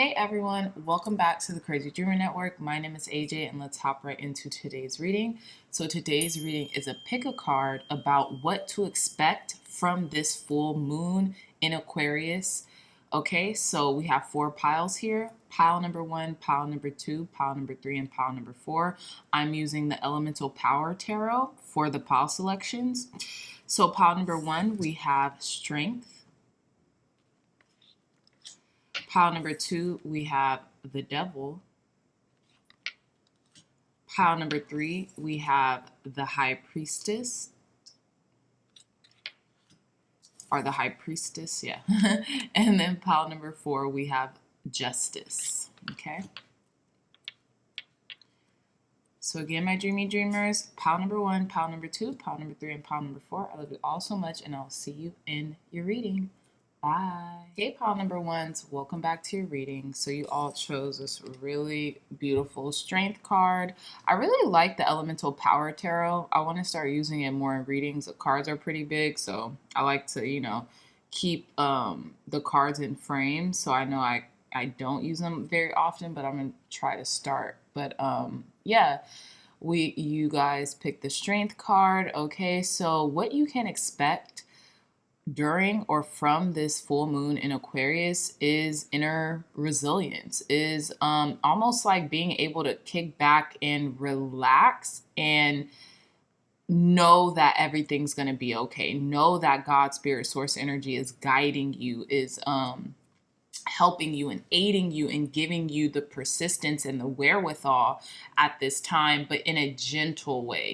Hey everyone, welcome back to the Crazy Dreamer Network. My name is AJ and let's hop right into today's reading. So today's reading is a pick a card about what to expect from this full moon in Aquarius. Okay, so we have 4 piles here. Pile number 1, pile number 2, pile number 3, and pile number 4. I'm using the Elemental Power Tarot for the pile selections. So pile number 1, we have Strength. Pile number 2, we have the Devil. Pile number 3, we have the High Priestess. Or the High Priestess, yeah. And then pile number 4, we have Justice. Okay. So again, my dreamy dreamers, pile number 1, pile number 2, pile number 3, and pile number 4. I love you all so much, and I'll see you in your reading. Bye. Hey, pile number 1s, welcome back to your reading. So you all chose this really beautiful strength card. I really like the Elemental Power Tarot. I want to start using it more in readings. The cards are pretty big, so I like to, keep the cards in frames. So I know I don't use them very often, but I'm going to try to start. But yeah, you guys picked the strength card. Okay, so what you can expect during or from this full moon in Aquarius is inner resilience, is almost like being able to kick back and relax and know that everything's going to be okay. Know that God, Spirit, Source Energy is guiding you, is helping you and aiding you and giving you the persistence and the wherewithal at this time, but in a gentle way,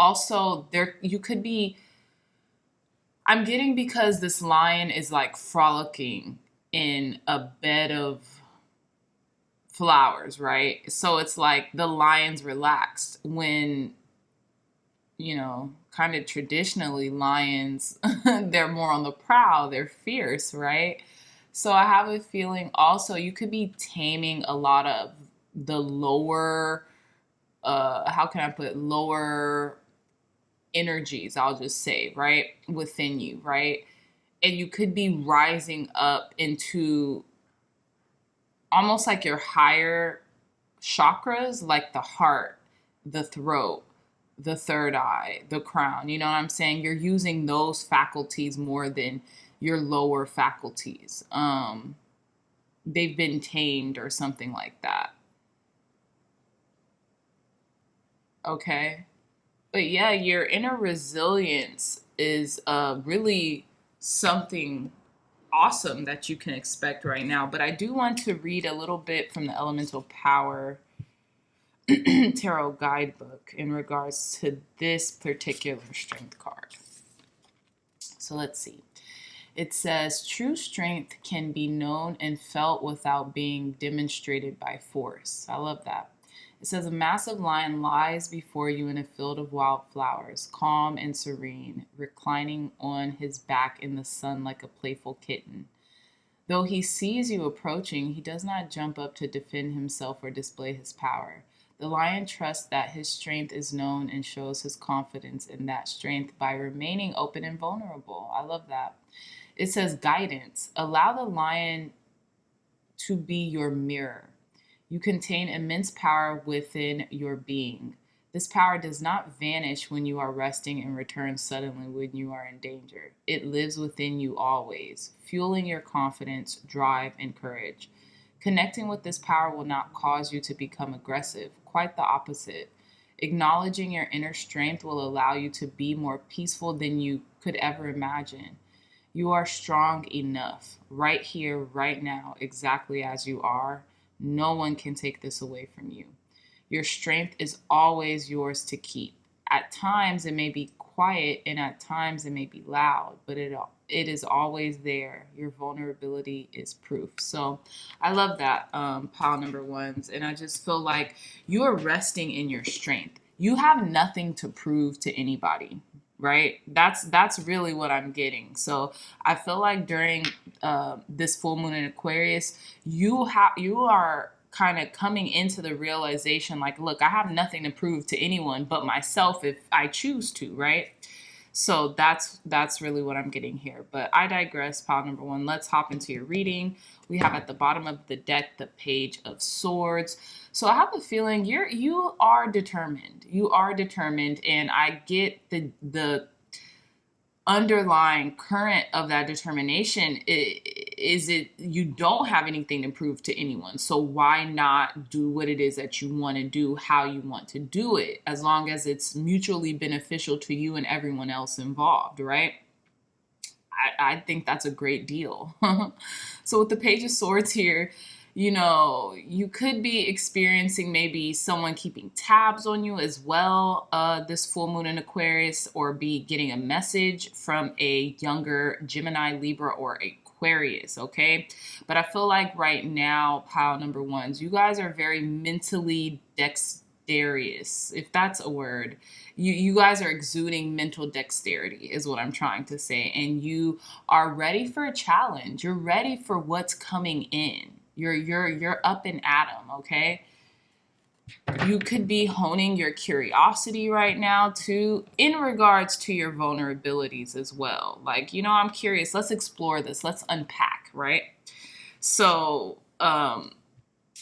Also, you could be, I'm getting, because this lion is like frolicking in a bed of flowers, right? So it's like the lion's relaxed when, kind of traditionally lions, they're more on the prowl, they're fierce, right? So I have a feeling also you could be taming a lot of the lower, lower energies, I'll just say, right, within you, right? And you could be rising up into almost like your higher chakras, like the heart, the throat, the third eye, the crown. You know what I'm saying? You're using those faculties more than your lower faculties. They've been tamed or something like that. Okay. But yeah, your inner resilience is really something awesome that you can expect right now. But I do want to read a little bit from the Elemental Power Tarot Guidebook in regards to this particular strength card. So let's see. It says, true strength can be known and felt without being demonstrated by force. I love that. It says, a massive lion lies before you in a field of wildflowers, calm and serene, reclining on his back in the sun like a playful kitten. Though he sees you approaching, he does not jump up to defend himself or display his power. The lion trusts that his strength is known and shows his confidence in that strength by remaining open and vulnerable. I love that. It says, guidance. Allow the lion to be your mirror. You contain immense power within your being. This power does not vanish when you are resting and returns suddenly when you are in danger. It lives within you always, fueling your confidence, drive, and courage. Connecting with this power will not cause you to become aggressive, quite the opposite. Acknowledging your inner strength will allow you to be more peaceful than you could ever imagine. You are strong enough, right here, right now, exactly as you are. No one can take this away from you. Your strength is always yours to keep. At times it may be quiet and at times it may be loud, but it is always there. Your vulnerability is proof. So I love that, pile number 1s. And I just feel like you are resting in your strength. You have nothing to prove to anybody, right? That's really what I'm getting. So I feel like during this full moon in Aquarius, you are kind of coming into the realization like, look, I have nothing to prove to anyone but myself if I choose to, right? So that's really what I'm getting here. But I digress, pile number one. Let's hop into your reading. We have at the bottom of the deck the Page of Swords. So I have a feeling you are determined. You are determined, and I get the underlying current of that determination is it you don't have anything to prove to anyone, so why not do what it is that you want to do, how you want to do it, as long as it's mutually beneficial to you and everyone else involved, right? I think that's a great deal. So with the Page of Swords here, you could be experiencing maybe someone keeping tabs on you as well, this full moon in Aquarius, or be getting a message from a younger Gemini, Libra, or Aquarius, okay? But I feel like right now, pile number ones, you guys are very mentally dexterous, if that's a word. You guys are exuding mental dexterity is what I'm trying to say. And you are ready for a challenge. You're ready for what's coming in. You're up and at 'em, okay? You could be honing your curiosity right now too, in regards to your vulnerabilities as well. Like, I'm curious. Let's explore this. Let's unpack, right? So,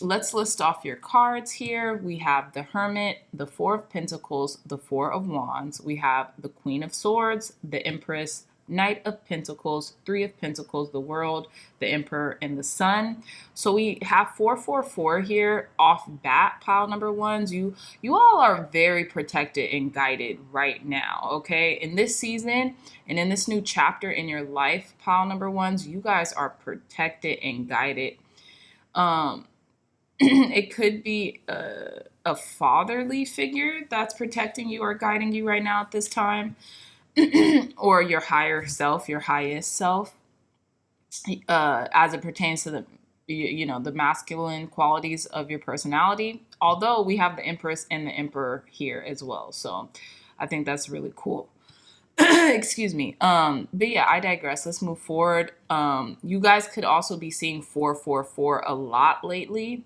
let's list off your cards here. We have the Hermit, the Four of Pentacles, the Four of Wands. We have the Queen of Swords, the Empress, Knight of Pentacles, Three of Pentacles, the World, the Emperor, and the Sun. So we have 444 here off bat, pile number ones. You all are very protected and guided right now, okay? In this season and in this new chapter in your life, pile number ones, you guys are protected and guided. It could be a fatherly figure that's protecting you or guiding you right now at this time, or your higher self, your highest self, as it pertains to the masculine qualities of your personality. Although we have the Empress and the Emperor here as well, so I think that's really cool. Excuse me. But yeah, I digress. Let's move forward. You guys could also be seeing 444 a lot lately.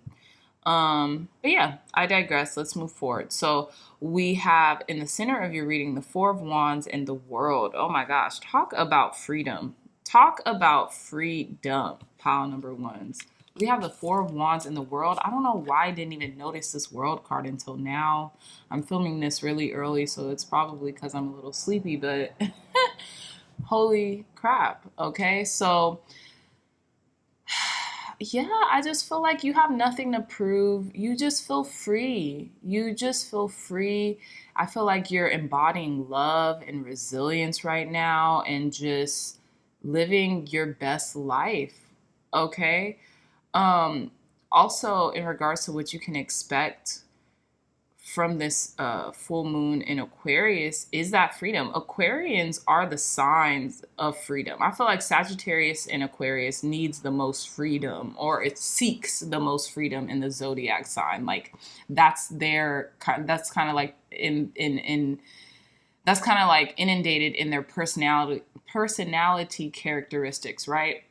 But yeah, I digress. Let's move forward. So we have in the center of your reading the Four of Wands and the World. Oh my gosh, talk about freedom. Talk about freedom, pile number ones. We have the Four of Wands in the World. I don't know why I didn't even notice this World card until now. I'm filming this really early, so it's probably because I'm a little sleepy, but holy crap. Okay, so yeah, I just feel like you have nothing to prove. You just feel free. You just feel free. I feel like you're embodying love and resilience right now and just living your best life. Okay? Also, in regards to what you can expect from this full moon in Aquarius is that freedom. Aquarians are the signs of freedom. I feel like Sagittarius and Aquarius needs the most freedom, or it seeks the most freedom in the zodiac sign. Like that's kind of like that's kind of like inundated in their personality characteristics, right?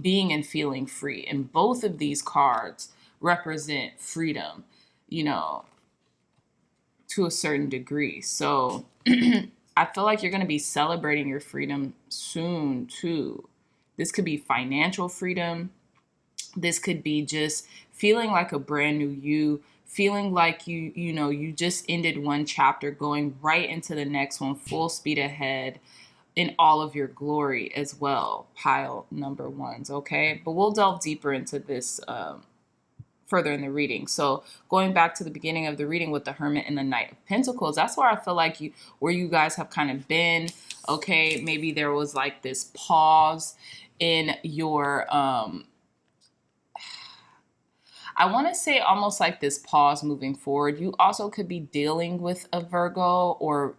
Being and feeling free. And both of these cards represent freedom, to a certain degree. So I feel like you're going to be celebrating your freedom soon too. This could be financial freedom. This could be just feeling like a brand new you, feeling like you just ended one chapter, going right into the next one, full speed ahead in all of your glory as well, pile number ones, okay? But we'll delve deeper into this further in the reading. So going back to the beginning of the reading with the Hermit and the Knight of Pentacles, that's where I feel like where you guys have kind of been, okay? Maybe there was like this pause in your, I want to say almost like this pause moving forward. You also could be dealing with a Virgo or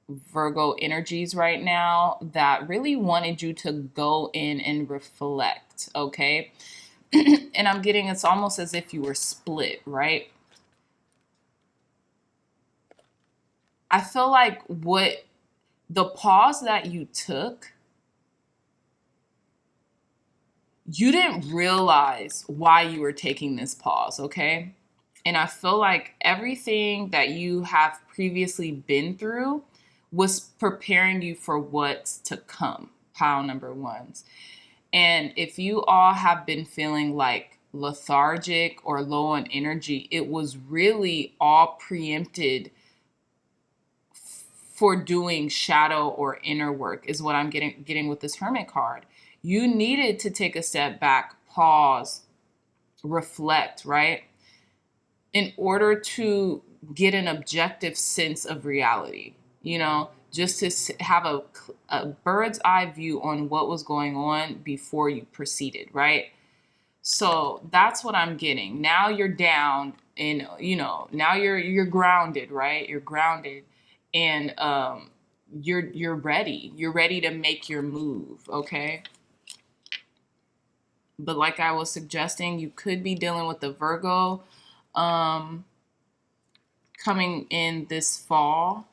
Virgo energies right now that really wanted you to go in and reflect, okay? And I'm getting it's almost as if you were split, right? I feel like what the pause that you took, you didn't realize why you were taking this pause, okay? And I feel like everything that you have previously been through was preparing you for what's to come, pile number ones. And if you all have been feeling like lethargic or low on energy, it was really all preempted for doing shadow or inner work, is what I'm getting with this Hermit card. You needed to take a step back, pause, reflect, right? In order to get an objective sense of reality, just to have a bird's eye view on what was going on before you proceeded, right? So that's what I'm getting. Now you're down and, now you're grounded, right? You're grounded and you're ready. You're ready to make your move, okay? But like I was suggesting, you could be dealing with the Virgo coming in this fall,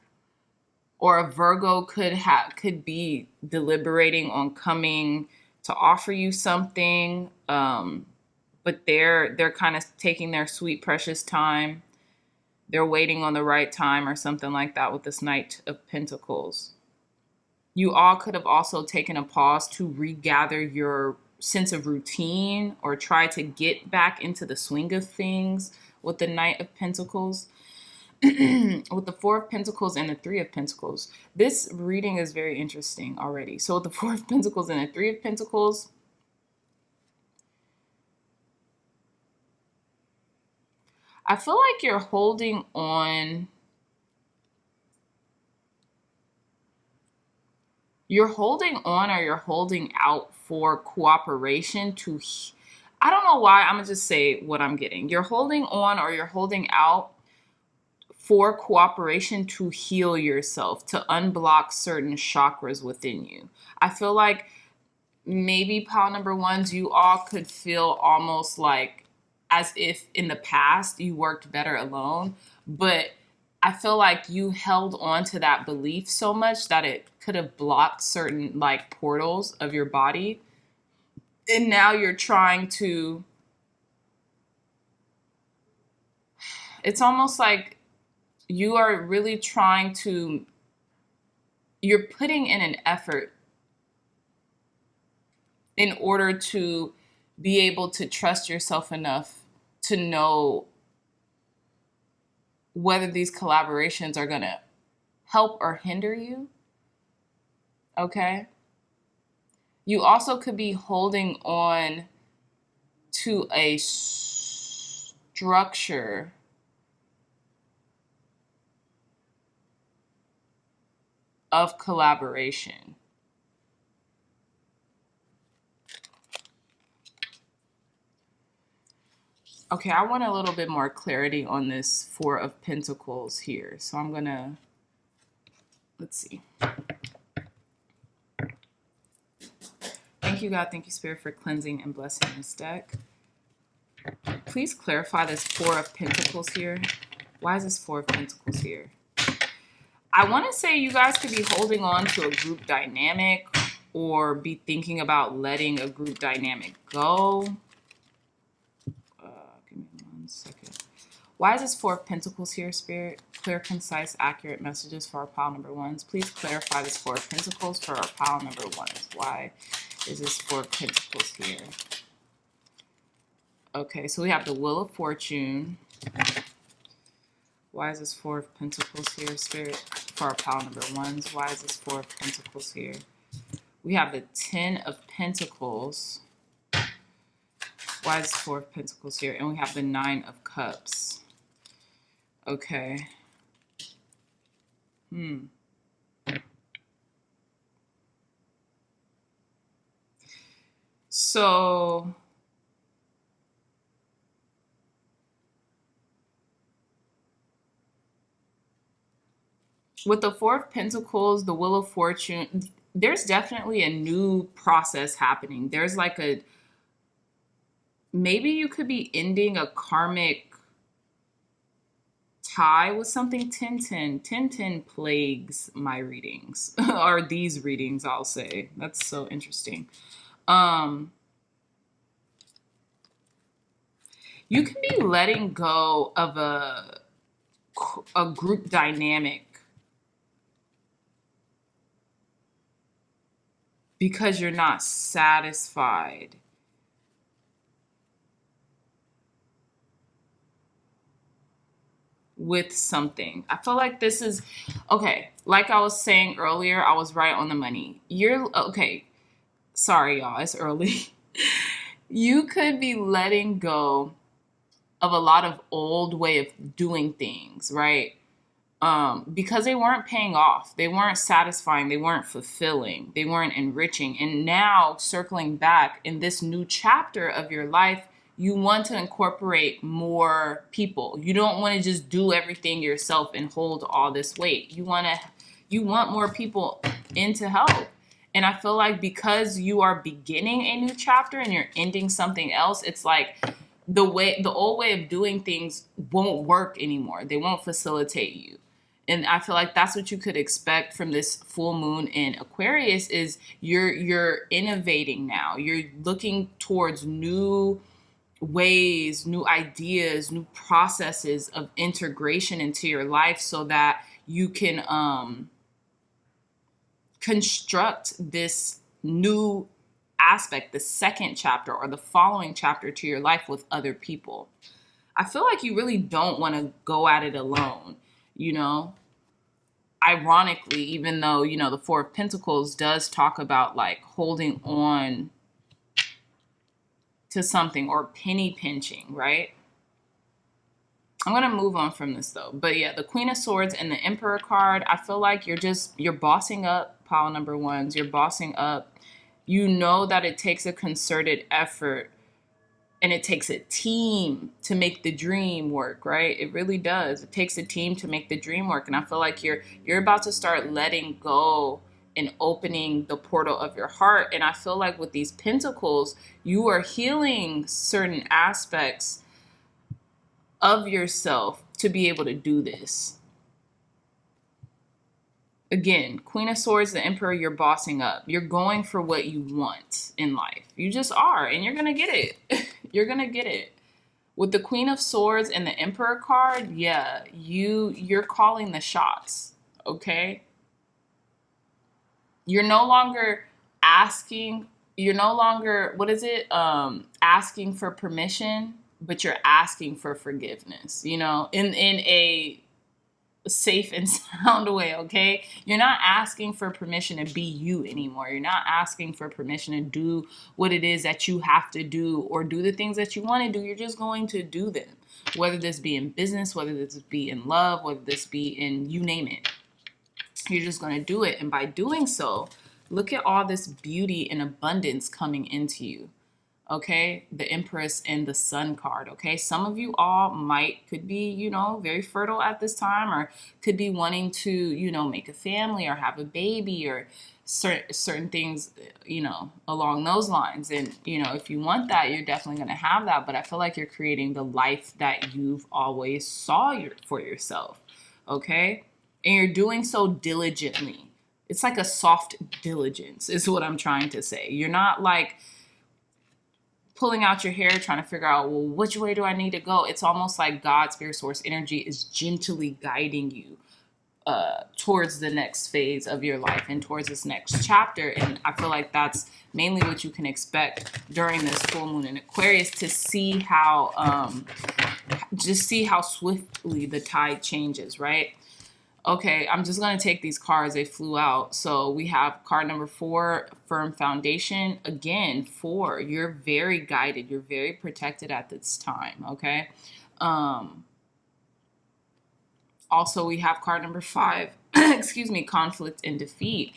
or a Virgo could be deliberating on coming to offer you something, but they're kind of taking their sweet precious time. They're waiting on the right time or something like that with this Knight of Pentacles. You all could have also taken a pause to regather your sense of routine or try to get back into the swing of things with the Knight of Pentacles. With the Four of Pentacles and the Three of Pentacles. This reading is very interesting already. So with the Four of Pentacles and the Three of Pentacles, I feel like you're holding on. You're holding on or you're holding out for cooperation to, I don't know why, I'm going to just say what I'm getting. You're holding on or you're holding out for cooperation to heal yourself, to unblock certain chakras within you. I feel like maybe pile number ones, you all could feel almost like as if in the past you worked better alone, but I feel like you held on to that belief so much that it could have blocked certain like portals of your body. And now you're trying to, it's almost like you are really trying to, you're putting in an effort in order to be able to trust yourself enough to know whether these collaborations are going to help or hinder you. Okay? You also could be holding on to a structure of collaboration. Okay, I want a little bit more clarity on this Four of Pentacles here. So I'm going to, let's see. Thank you, God. Thank you, Spirit, for cleansing and blessing this deck. Please clarify this Four of Pentacles here. Why is this Four of Pentacles here? I want to say you guys could be holding on to a group dynamic or be thinking about letting a group dynamic go. Give me 1 second. Why is this Four of Pentacles here, Spirit? Clear, concise, accurate messages for our pile number ones. Please clarify this Four of Pentacles for our pile number ones. Why is this Four of Pentacles here? Okay, so we have the Wheel of Fortune. Why is this Four of Pentacles here, Spirit, for our pile number ones? Why is this Four of Pentacles here? We have the Ten of Pentacles. Why is this Four of Pentacles here? And we have the Nine of Cups. Okay. So with the Four of Pentacles, the Wheel of Fortune, there's definitely a new process happening. There's like a, maybe you could be ending a karmic tie with something. 1010. 1010 plagues my readings, or these readings, I'll say. That's so interesting. You can be letting go of a group dynamic because you're not satisfied with something. I feel like this is okay. Like I was saying earlier, I was right on the money. You're okay. Sorry, y'all. It's early. You could be letting go of a lot of old way of doing things, right? Because they weren't paying off, they weren't satisfying, they weren't fulfilling, they weren't enriching. And now, circling back in this new chapter of your life, you want to incorporate more people. You don't want to just do everything yourself and hold all this weight. You want more people in to help. And I feel like because you are beginning a new chapter and you're ending something else, it's like the old way of doing things won't work anymore. They won't facilitate you. And I feel like that's what you could expect from this full moon in Aquarius is you're innovating now. You're looking towards new ways, new ideas, new processes of integration into your life so that you can construct this new aspect, the second chapter or the following chapter to your life with other people. I feel like you really don't want to go at it alone, you know? Ironically, even though, you know, the Four of Pentacles does talk about like holding on to something or penny pinching, right? I'm going to move on from this though. But yeah, the Queen of Swords and the Emperor card, I feel like you're bossing up, pile number ones. You're bossing up. You know that it takes a concerted effort and it takes a team to make the dream work, right? It really does. It takes a team to make the dream work. And I feel like you're about to start letting go and opening the portal of your heart. And I feel like with these pentacles, you are healing certain aspects of yourself to be able to do this. Again, Queen of Swords, the Emperor, you're bossing up. You're going for what you want in life. You just are, and you're going to get it. You're going to get it. With the Queen of Swords and the Emperor card, yeah, you're calling the shots, okay? You're no longer asking, asking for permission, but you're asking for forgiveness, you know, in a safe and sound way, okay? You're not asking for permission to be you anymore. You're not asking for permission to do what it is that you have to do or do the things that you want to do. You're just going to do them, whether this be in business, whether this be in love, whether this be in you name it. You're just going to do it. And by doing so, look at all this beauty and abundance coming into you. Okay, the Empress and the Sun card. Okay, some of you all could be, you know, very fertile at this time, or could be wanting to, you know, make a family or have a baby or certain things, you know, along those lines. And, you know, if you want that, you're definitely going to have that. But I feel like you're creating the life that you've always saw for yourself. Okay, and you're doing so diligently. It's like a soft diligence is what I'm trying to say. You're not like pulling out your hair, trying to figure out, well, which way do I need to go? It's almost like God's spirit source energy is gently guiding you towards the next phase of your life and towards this next chapter. And I feel like that's mainly what you can expect during this full moon in Aquarius, to see how, just see how swiftly the tide changes, right? Okay, I'm just going to take these cards. They flew out. So we have card number 4, firm foundation. Again, 4, you're very guided. You're very protected at this time, okay? Also, we have card number 5, excuse me, conflict and defeat.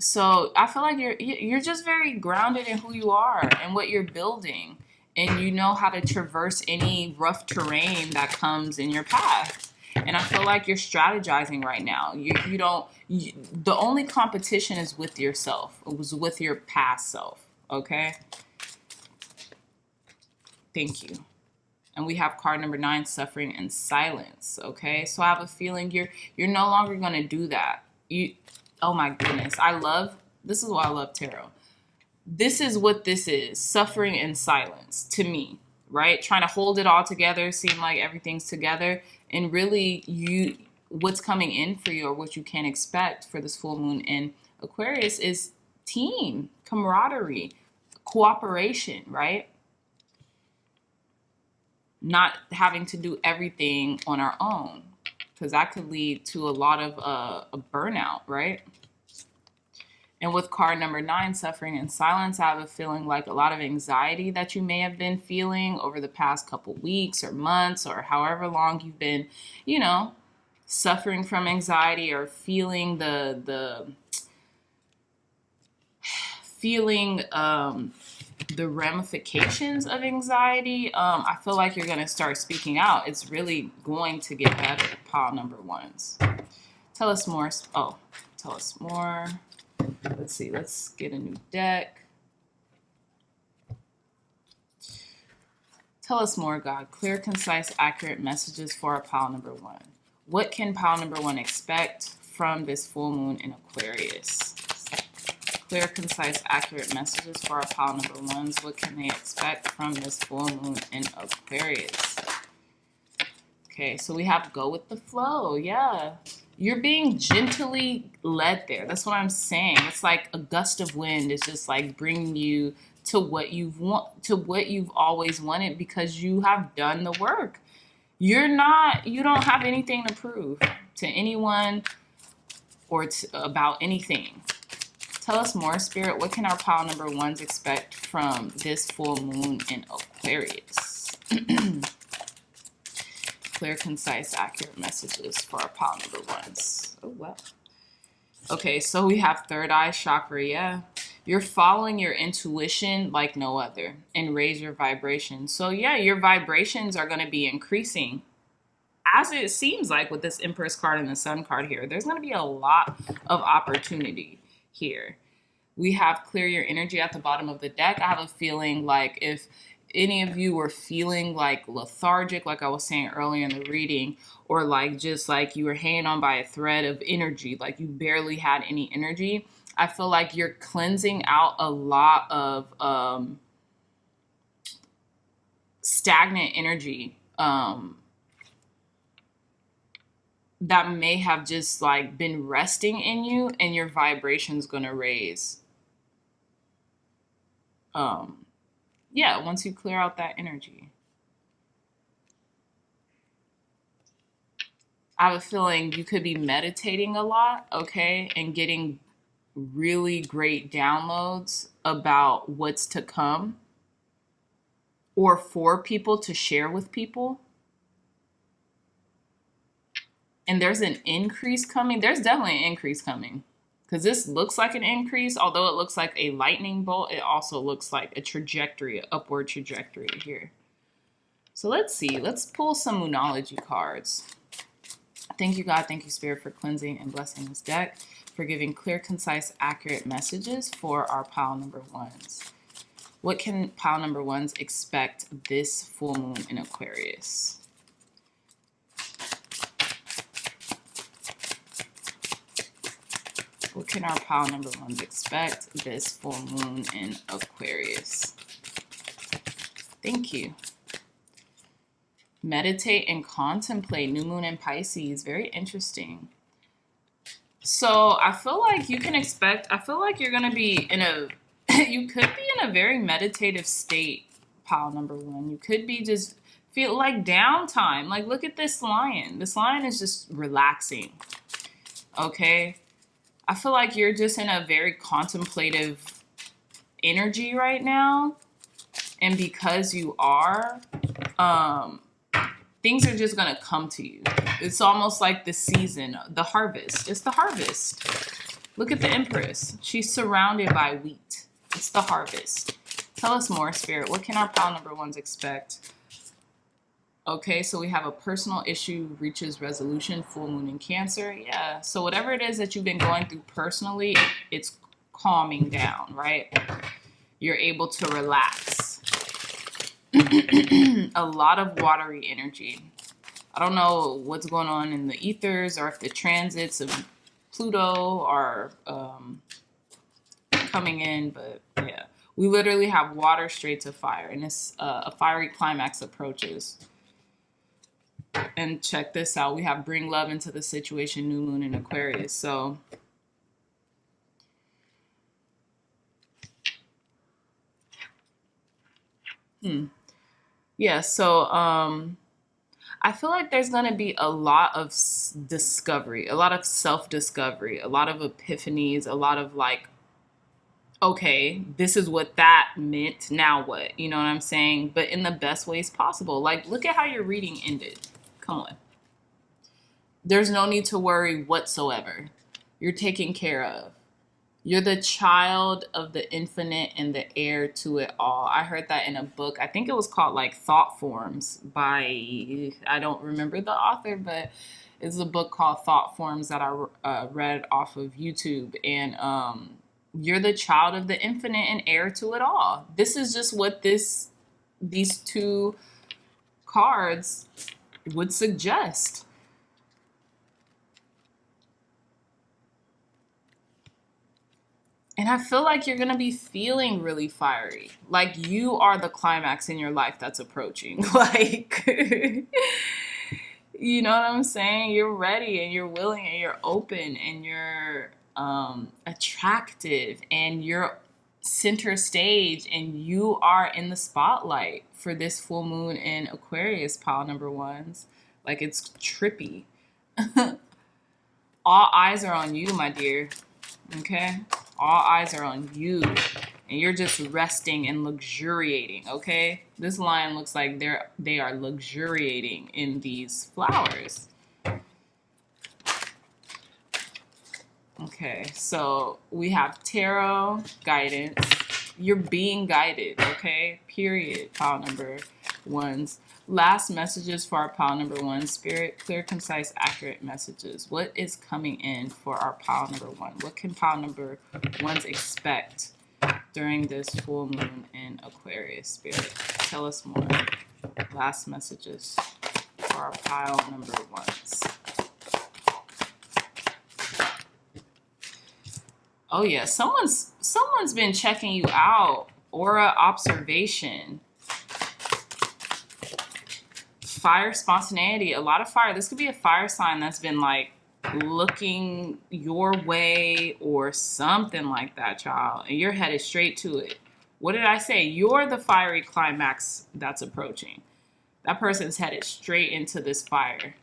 So I feel like you're just very grounded in who you are and what you're building. And you know how to traverse any rough terrain that comes in your path. And I feel like you're strategizing right now. The only competition is with yourself. It was with your past self, okay? Thank you. And we have card number 9, suffering and silence, okay? So I have a feeling you're no longer going to do that. Oh my goodness. This is why I love tarot. This is what this is, suffering and silence to me, right? Trying to hold it all together, seem like everything's together. And really what's coming in for you, or what you can expect for this full moon in Aquarius is team, camaraderie, cooperation, right? Not having to do everything on our own, because that could lead to a lot of a burnout, right? And with card number 9, suffering in silence, I have a feeling like a lot of anxiety that you may have been feeling over the past couple weeks or months or however long you've been, you know, suffering from anxiety or feeling feeling the ramifications of anxiety. I feel like you're going to start speaking out. It's really going to get better, pile number 1s. Tell us more. Oh, tell us more. Let's see. Let's get a new deck. Tell us more, God. Clear, concise, accurate messages for our pile number 1. What can pile number 1 expect from this full moon in Aquarius? Clear, concise, accurate messages for our pile number 1s. What can they expect from this full moon in Aquarius? Okay, so we have go with the flow. Yeah. You're being gently led there. That's what I'm saying. It's like a gust of wind is just like bringing you to what you've always wanted, because you have done the work. You don't have anything to prove to anyone or about anything. Tell us more, Spirit. What can our pile number 1s expect from this full moon in Aquarius? Clear, concise, accurate messages for our pile number 1s. Oh, wow. Okay, so we have third eye chakra. Yeah. You're following your intuition like no other and raise your vibration. So, yeah, your vibrations are going to be increasing. As it seems like with this Empress card and the Sun card here, there's going to be a lot of opportunity here. We have clear your energy at the bottom of the deck. I have a feeling like if any of you were feeling like lethargic, like I was saying earlier in the reading, or like just like you were hanging on by a thread of energy, like you barely had any energy, I feel like you're cleansing out a lot of stagnant energy that may have just like been resting in you, and your vibration's gonna raise. Yeah, once you clear out that energy. I have a feeling you could be meditating a lot, okay, and getting really great downloads about what's to come, or for people to share with people. And there's an increase coming. There's definitely an increase coming, because this looks like an increase. Although it looks like a lightning bolt, it also looks like a trajectory, an upward trajectory here. So let's see. Let's pull some Moonology cards. Thank you, God. Thank you, Spirit, for cleansing and blessing this deck, for giving clear, concise, accurate messages for our pile number 1s. What can pile number 1s expect this full moon in Aquarius? What can our pile number 1s expect this full moon in Aquarius? Thank you. Meditate and contemplate. New moon in Pisces. Very interesting. So I feel like you can expect, I feel like you're going to be in a, you could be in a very meditative state, pile number 1. You could be just feel like downtime. Like, look at this lion. This lion is just relaxing. Okay. I feel like you're just in a very contemplative energy right now. And because you are, things are just going to come to you. It's almost like the season, the harvest. It's the harvest. Look at the Empress. She's surrounded by wheat. It's the harvest. Tell us more, Spirit. What can our pile number 1s expect? Okay, so we have a personal issue reaches resolution, full moon in Cancer. Yeah, so whatever it is that you've been going through personally, it's calming down, right? You're able to relax. A lot of watery energy. I don't know what's going on in the ethers, or if the transits of Pluto are coming in, but yeah. We literally have water straight to fire, and it's a fiery climax approaches. And check this out. We have bring love into the situation, new moon in Aquarius. So Hmm. Yeah, so I feel like there's going to be a lot of discovery, a lot of self discovery, a lot of epiphanies, a lot of like, okay, this is what that meant. Now what? You know what I'm saying? But in the best ways possible. Like, look at how your reading ended. Come on. There's no need to worry whatsoever. You're taken care of. You're the child of the infinite and the heir to it all. I heard that in a book. I think it was called like Thought Forms by, I don't remember the author, but it's a book called Thought Forms that I read off of YouTube. And you're the child of the infinite and heir to it all. This is just what these two cards would suggest. And I feel like you're going to be feeling really fiery. Like you are the climax in your life that's approaching. Like, you know what I'm saying? You're ready and you're willing and you're open and you're attractive and you're center stage and you are in the spotlight for this full moon in Aquarius, pile number ones. Like it's trippy. All eyes are on you, my dear. Okay? All eyes are on you. And you're just resting and luxuriating, okay? This lion looks like they are luxuriating in these flowers. Okay, so we have tarot guidance. You're being guided, okay? Period. Pile number ones. Last messages for our pile number one. Spirit, clear, concise, accurate messages. What is coming in for our pile number one? What can pile number ones expect during this full moon in Aquarius? Spirit, tell us more. Last messages for our pile number ones. Oh yeah, someone's been checking you out. Aura observation. Fire, spontaneity, a lot of fire. This could be a fire sign that's been like looking your way or something like that, child. And you're headed straight to it. What did I say? You're the fiery climax that's approaching. That person's headed straight into this fire,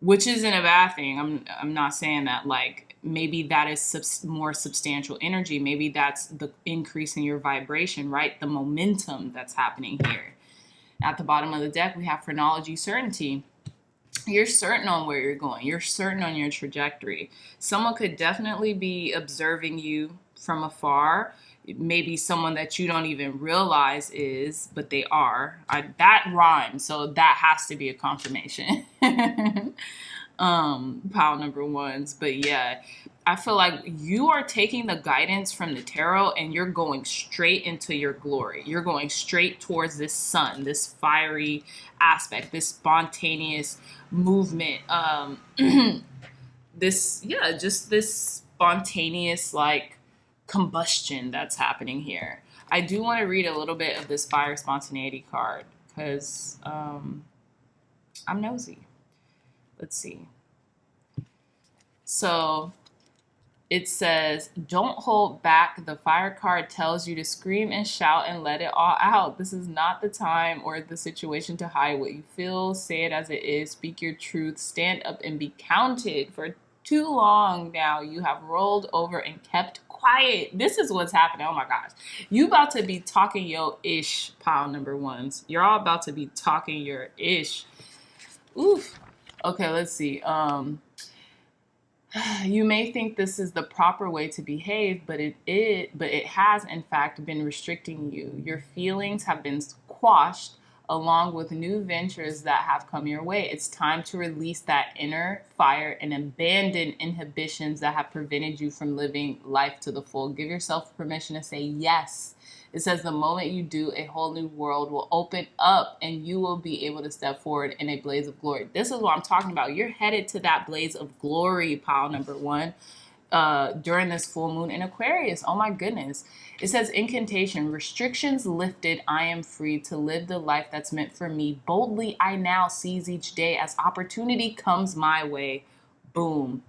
which isn't a bad thing. I'm not saying that. Like maybe that is more substantial energy. Maybe that's the increase in your vibration, right? The momentum that's happening here. At the bottom of the deck, we have phrenology, certainty. You're certain on where you're going. You're certain on your trajectory. Someone could definitely be observing you from afar. Maybe someone that you don't even realize is, but they are. That rhymes, so that has to be a confirmation. Pile number ones. But yeah, I feel like you are taking the guidance from the tarot and you're going straight into your glory. You're going straight towards this sun, this fiery aspect, this spontaneous movement. Just this spontaneous like combustion that's happening here. I do want to read a little bit of this fire spontaneity card because I'm nosy. Let's see. So it says, don't hold back. The fire card tells you to scream and shout and let it all out. This is not the time or the situation to hide what you feel. Say it as it is. Speak your truth. Stand up and be counted. For too long now, you have rolled over and kept quiet. This is what's happening. Oh my gosh. You about to be talking your ish, pile number ones. You're all about to be talking your ish. Oof. Okay, let's see. You may think this is the proper way to behave, but it has in fact been restricting you. Your feelings have been quashed along with new ventures that have come your way. It's time to release that inner fire and abandon inhibitions that have prevented you from living life to the full. Give yourself permission to say yes. It says the moment you do, a whole new world will open up and you will be able to step forward in a blaze of glory. This is what I'm talking about. You're headed to that blaze of glory, pile number one, during this full moon in Aquarius. Oh my goodness. It says incantation, restrictions lifted, I am free to live the life that's meant for me. Boldly, I now seize each day as opportunity comes my way. Boom.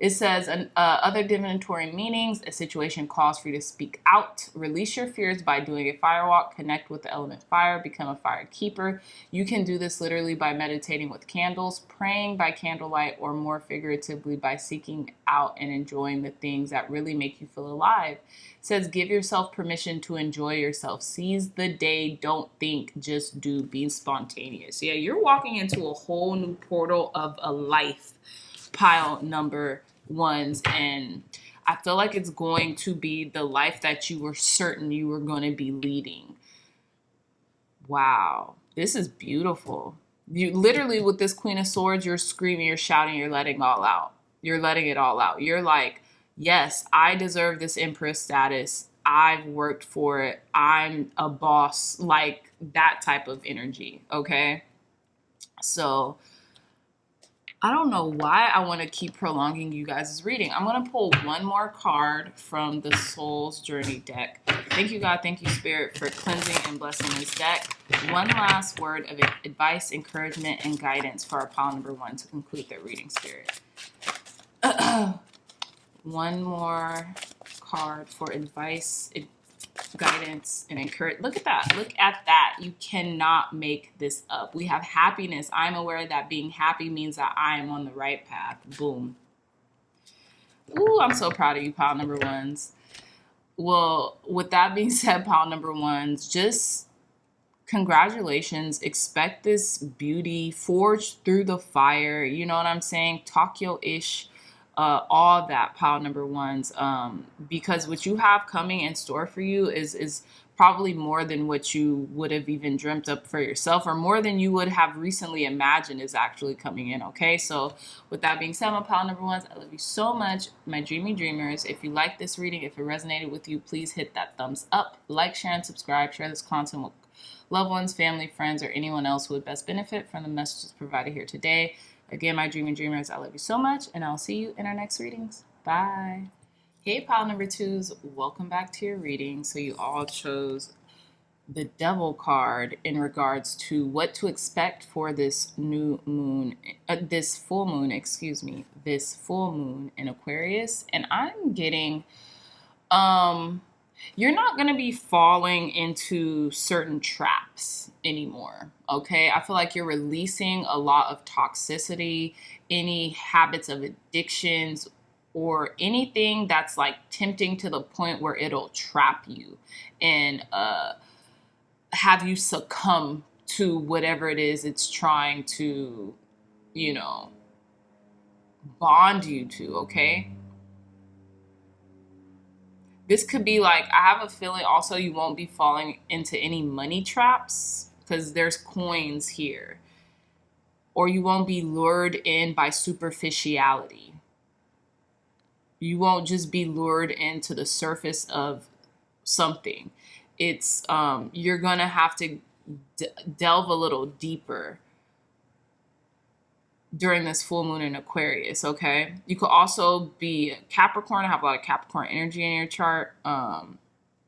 It says, other divinatory meanings, a situation calls for you to speak out, release your fears by doing a fire walk, connect with the element fire, become a fire keeper. You can do this literally by meditating with candles, praying by candlelight, or more figuratively by seeking out and enjoying the things that really make you feel alive. It says, give yourself permission to enjoy yourself. Seize the day. Don't think, just do. Be spontaneous. Yeah, you're walking into a whole new portal of a life, pile number ones, and I feel like it's going to be the life that you were certain you were going to be leading. Wow, this is beautiful. You literally, with this Queen of Swords, you're screaming, you're shouting, you're letting all out. You're letting it all out. You're like, yes, I deserve this Empress status. I've worked for it. I'm a boss, like that type of energy. Okay. So I don't know why I want to keep prolonging you guys' reading. I'm going to pull one more card from the Soul's Journey deck. Thank you, God. Thank you, Spirit, for cleansing and blessing this deck. One last word of advice, encouragement, and guidance for our pile number one to conclude their reading, Spirit. One more card for advice, guidance, and encouragement. Look at that. Look at that. You cannot make this up. We have happiness. I'm aware that being happy means that I am on the right path. Boom. Ooh, I'm so proud of you, pile number ones. Well, with that being said, pile number ones, just congratulations. Expect this beauty. Forge through the fire. You know what I'm saying? Talk your ish. All that, pile number ones, because what you have coming in store for you is probably more than what you would have even dreamt up for yourself, or more than you would have recently imagined is actually coming in. Okay, so with that being said, my pile number ones, I love you so much, my dreamy dreamers. If you like this reading, if it resonated with you, please hit that thumbs up, like, share, and subscribe. Share this content with loved ones, family, friends, or anyone else who would best benefit from the messages provided here today. Again, my dreaming dreamers, I love you so much, and I'll see you in our next readings. Bye. Hey, pile number twos, welcome back to your reading. So you all chose the Devil card in regards to what to expect for this new moon, this full moon in Aquarius. And I'm getting, you're not going to be falling into certain traps anymore, okay? I feel like you're releasing a lot of toxicity, any habits of addictions, or anything that's like tempting to the point where it'll trap you and have you succumb to whatever it is it's trying to, you know, bond you to, okay? This could be like, I have a feeling also you won't be falling into any money traps because there's coins here. Or you won't be lured in by superficiality. You won't just be lured into the surface of something. It's, you're going to have to delve a little deeper during this full moon in Aquarius, okay? You could also be Capricorn. I have a lot of Capricorn energy in your chart.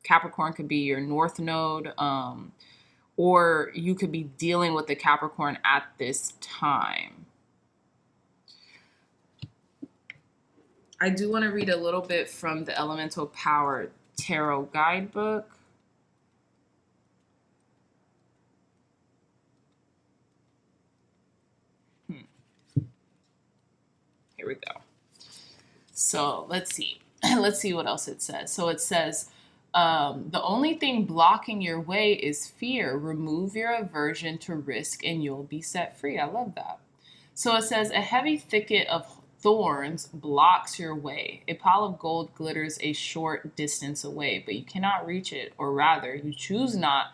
Capricorn could be your north node, or you could be dealing with the Capricorn at this time. I do want to read a little bit from the Elemental Power Tarot Guidebook. Here we go. So let's see. Let's see what else it says. So it says, the only thing blocking your way is fear. Remove your aversion to risk and you'll be set free. I love that. So it says, a heavy thicket of thorns blocks your way. A pile of gold glitters a short distance away, but you cannot reach it, or rather, you choose not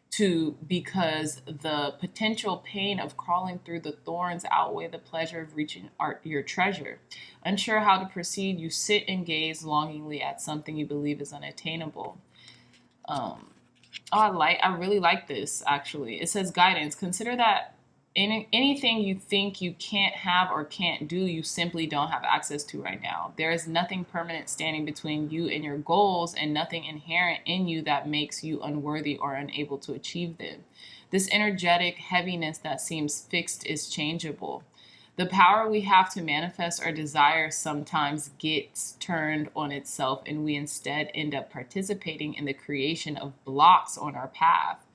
to, because the potential pain of crawling through the thorns outweigh the pleasure of reaching your treasure. Unsure how to proceed, you sit and gaze longingly at something you believe is unattainable. I really like this, actually. It says guidance. Consider that anything you think you can't have or can't do, you simply don't have access to right now. There is nothing permanent standing between you and your goals, and nothing inherent in you that makes you unworthy or unable to achieve them. This energetic heaviness that seems fixed is changeable. The power we have to manifest our desires sometimes gets turned on itself, and we instead end up participating in the creation of blocks on our path.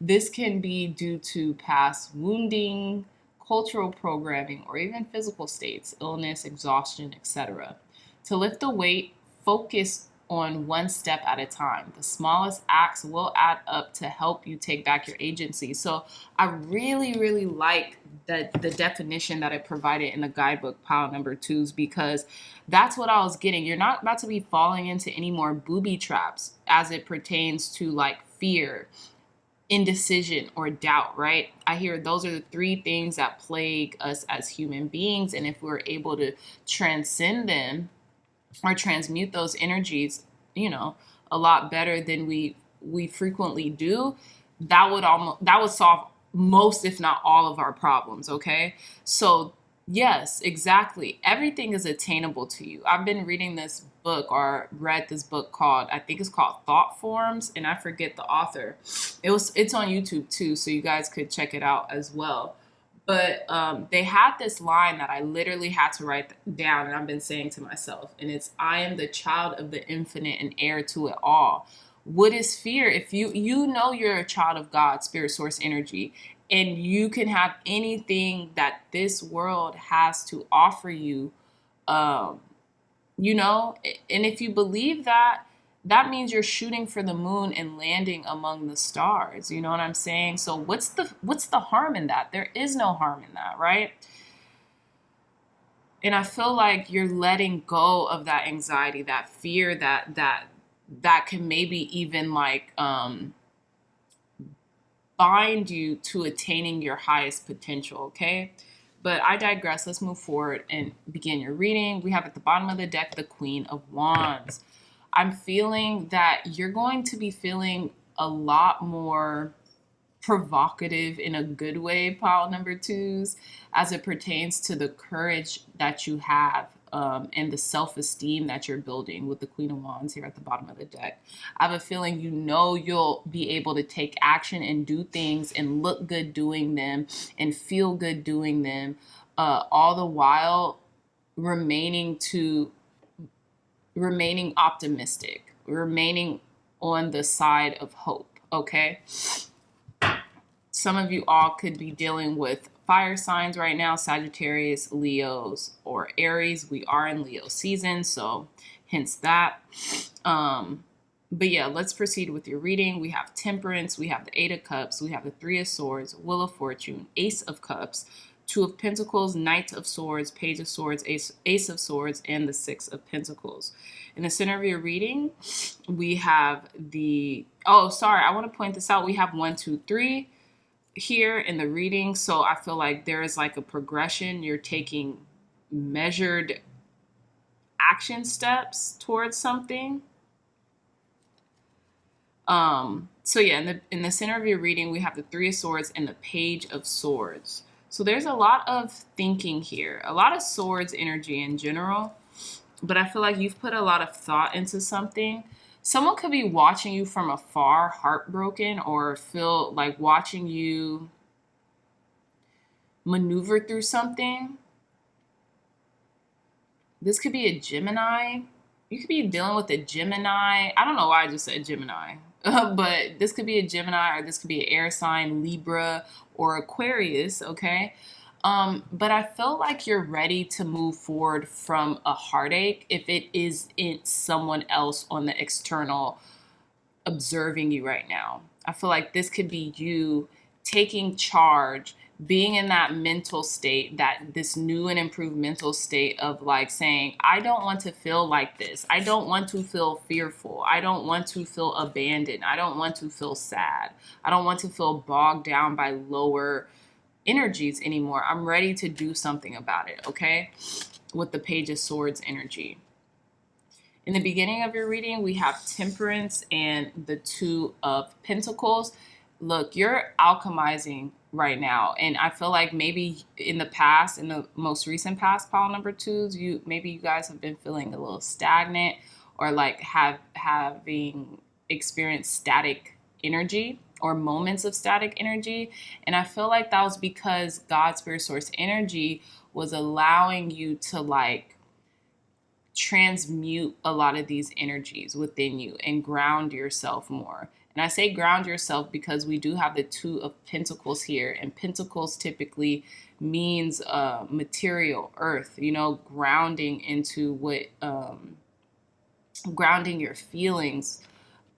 This can be due to past wounding, cultural programming, or even physical states, illness, exhaustion, etc. To lift the weight, focus on one step at a time. The smallest acts will add up to help you take back your agency. So I really, really like the definition that I provided in the guidebook, pile number twos, because that's what I was getting. You're not about to be falling into any more booby traps as it pertains to like fear, indecision, or doubt, right? I hear those are the three things that plague us as human beings. And if we're able to transcend them or transmute those energies, a lot better than we frequently do, that would solve most, if not all, of our problems. Okay, so yes, exactly, everything is attainable to you. I've been reading this book, or read this book called, I think it's called Thought Forms, and I forget the author. It's on YouTube too, so you guys could check it out as well. But they had this line that I literally had to write down, and I've been saying to myself, and it's, I am the child of the infinite and heir to it all. What is fear? If you know you're a child of God, spirit, source, energy, and you can have anything that this world has to offer you, and if you believe that, that means you're shooting for the moon and landing among the stars. You know what I'm saying? So what's the harm in that? There is no harm in that, right? And I feel like you're letting go of that anxiety, that fear, that can maybe even like bind you to attaining your highest potential, okay? But I digress. Let's move forward and begin your reading. We have at the bottom of the deck the Queen of Wands. I'm feeling that you're going to be feeling a lot more provocative in a good way, pile number twos, as it pertains to the courage that you have and the self-esteem that you're building with the Queen of Wands here at the bottom of the deck. I have a feeling you'll be able to take action and do things and look good doing them and feel good doing them, all the while remaining optimistic, remaining on the side of hope, okay? Some of you all could be dealing with fire signs right now, Sagittarius, Leos, or Aries. We are in Leo season, so hence that. But yeah, let's proceed with your reading. We have Temperance, we have the Eight of Cups, we have the Three of Swords, Wheel of Fortune, Ace of Cups, Two of Pentacles, Knight of Swords, Page of Swords, Ace of Swords, and the Six of Pentacles. In the center of your reading, we have I want to point this out. We have 1, 2, 3 here in the reading. So I feel like there is like a progression. You're taking measured action steps towards something. So yeah, in the center of your reading, we have the Three of Swords and the Page of Swords. So there's a lot of thinking here, a lot of swords energy in general, but I feel like you've put a lot of thought into something. Someone could be watching you from afar, heartbroken, or feel like watching you maneuver through something. This could be a Gemini. You could be dealing with a Gemini. I don't know why I just said Gemini. But this could be a Gemini, or this could be an air sign, Libra, or Aquarius, okay? But I feel like you're ready to move forward from a heartache if it's someone else on the external observing you right now. I feel like this could be you taking charge, being in that mental state, this new and improved mental state of like saying, I don't want to feel like this. I don't want to feel fearful. I don't want to feel abandoned. I don't want to feel sad. I don't want to feel bogged down by lower energies anymore. I'm ready to do something about it, okay? With the Page of Swords energy. In the beginning of your reading, we have Temperance and the Two of Pentacles. Look, you're alchemizing right now, and I feel like maybe in the most recent past, pile number twos, you guys have been feeling a little stagnant, or like having experienced static energy. or moments of static energy. And I feel like that was because God's spirit source energy was allowing you to like transmute a lot of these energies within you and ground yourself more. And I say ground yourself because we do have the Two of Pentacles here, and Pentacles typically means material, earth, you know, grounding into what, grounding your feelings,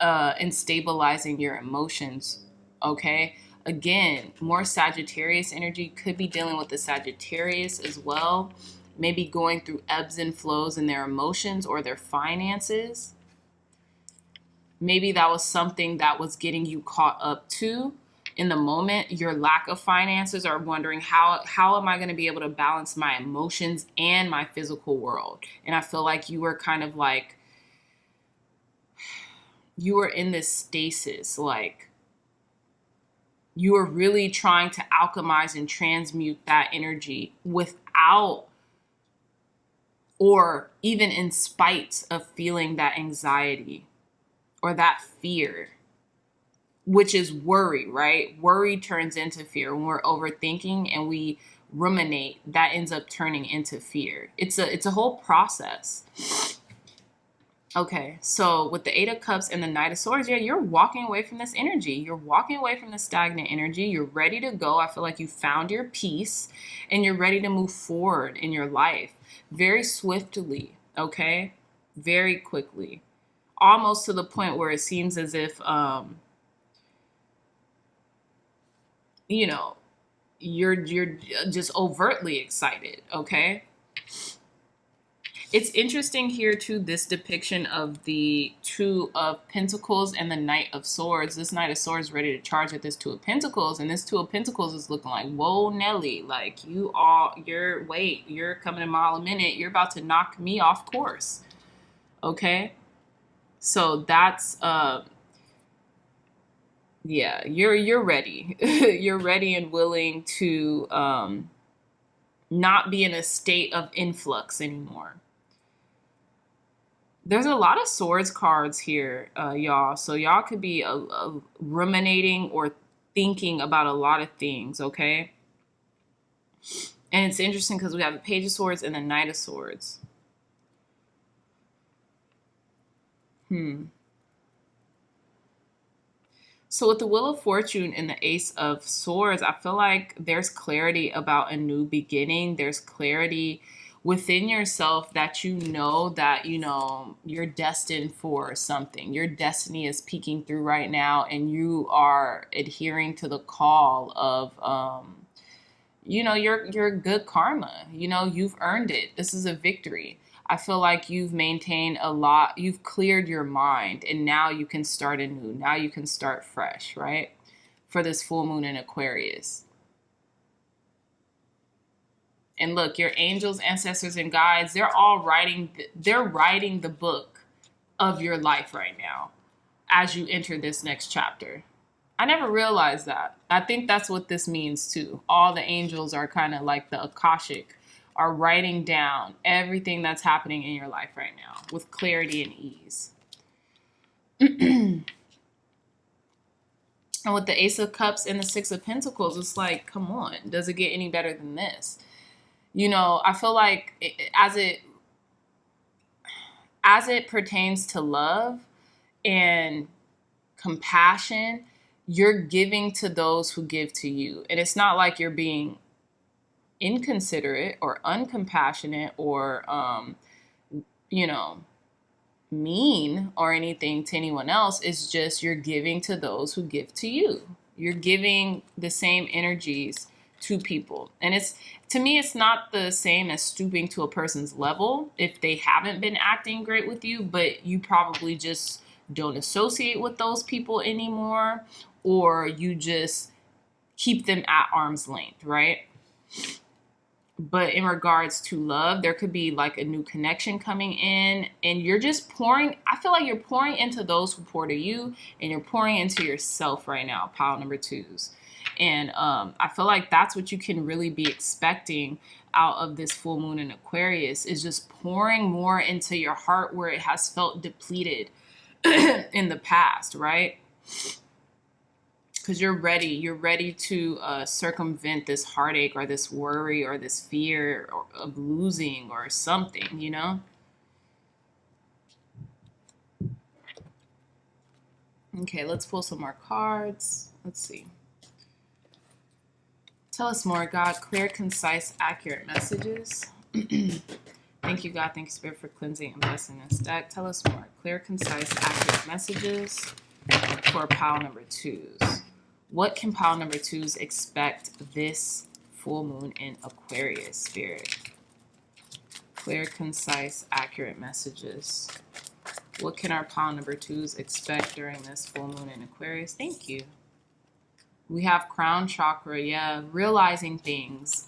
and stabilizing your emotions. Okay. Again, more Sagittarius energy could be dealing with the Sagittarius as well. Maybe going through ebbs and flows in their emotions or their finances. Maybe that was something that was getting you caught up to in the moment, your lack of finances, or wondering how am I going to be able to balance my emotions and my physical world. And I feel like you were kind of like, you were in this stasis, like you were really trying to alchemize and transmute that energy without, or even in spite of, feeling that anxiety or that fear, which is worry, right? Worry turns into fear. When we're overthinking and we ruminate, that ends up turning into fear. It's a whole process. Okay, so with the Eight of Cups and the Knight of Swords, yeah, you're walking away from this energy. You're walking away from the stagnant energy. You're ready to go. I feel like you found your peace and you're ready to move forward in your life very swiftly, okay? Very quickly. Almost to the point where it seems as if, you know, you're just overtly excited, okay? It's interesting here too, this depiction of the Two of Pentacles and the Knight of Swords. This Knight of Swords ready to charge at this Two of Pentacles, and this Two of Pentacles is looking like, whoa, Nelly, like you're coming a mile a minute. You're about to knock me off course. Okay? So that's, yeah, you're ready. You're ready and willing to not be in a state of influx anymore. There's a lot of swords cards here, y'all. So y'all could be ruminating or thinking about a lot of things, okay? And it's interesting because we have the Page of Swords and the Knight of Swords. So with the Wheel of Fortune and the Ace of Swords, I feel like there's clarity about a new beginning. There's clarity within yourself that you know that, you know, you're destined for something. Your destiny is peeking through right now, and you are adhering to the call of, you know, your good karma. You know, you've earned it. This is a victory. I feel like you've maintained a lot. You've cleared your mind, and now you can start anew. Now you can start fresh, right? For this full moon in Aquarius. And look, your angels, ancestors, and guides, they're all writing the book of your life right now as you enter this next chapter. I never realized that. I think that's what this means too. All the angels are kind of like the Akashic, are writing down everything that's happening in your life right now with clarity and ease. And with the Ace of Cups and the Six of Pentacles, it's like, come on, does it get any better than this? You know, I feel like as it pertains to love and compassion, you're giving to those who give to you. And it's not like you're being inconsiderate or uncompassionate or, you know, mean or anything to anyone else. It's just you're giving to those who give to you. You're giving the same energies to people. And to me, it's not the same as stooping to a person's level if they haven't been acting great with you, but you probably just don't associate with those people anymore, or you just keep them at arm's length, right? But in regards to love, there could be like a new connection coming in, and you're just pouring. I feel like you're pouring into those who pour to you, and you're pouring into yourself right now, pile number twos. And I feel like that's what you can really be expecting out of this full moon in Aquarius, is just pouring more into your heart where it has felt depleted in the past, right? because you're ready. You're ready to circumvent this heartache or this worry or this fear of losing or something, you know? Okay, let's pull some more cards. Let's see. Tell us more, God. Clear, concise, accurate messages. Thank you, God. Thank you, Spirit, for cleansing and blessing this deck. Tell us more. Clear, concise, accurate messages for pile number 2s. What can pile number 2s expect this full moon in Aquarius, Spirit? Clear, concise, accurate messages. What can our pile number 2s expect during this full moon in Aquarius? Thank you. We have crown chakra, yeah, realizing things.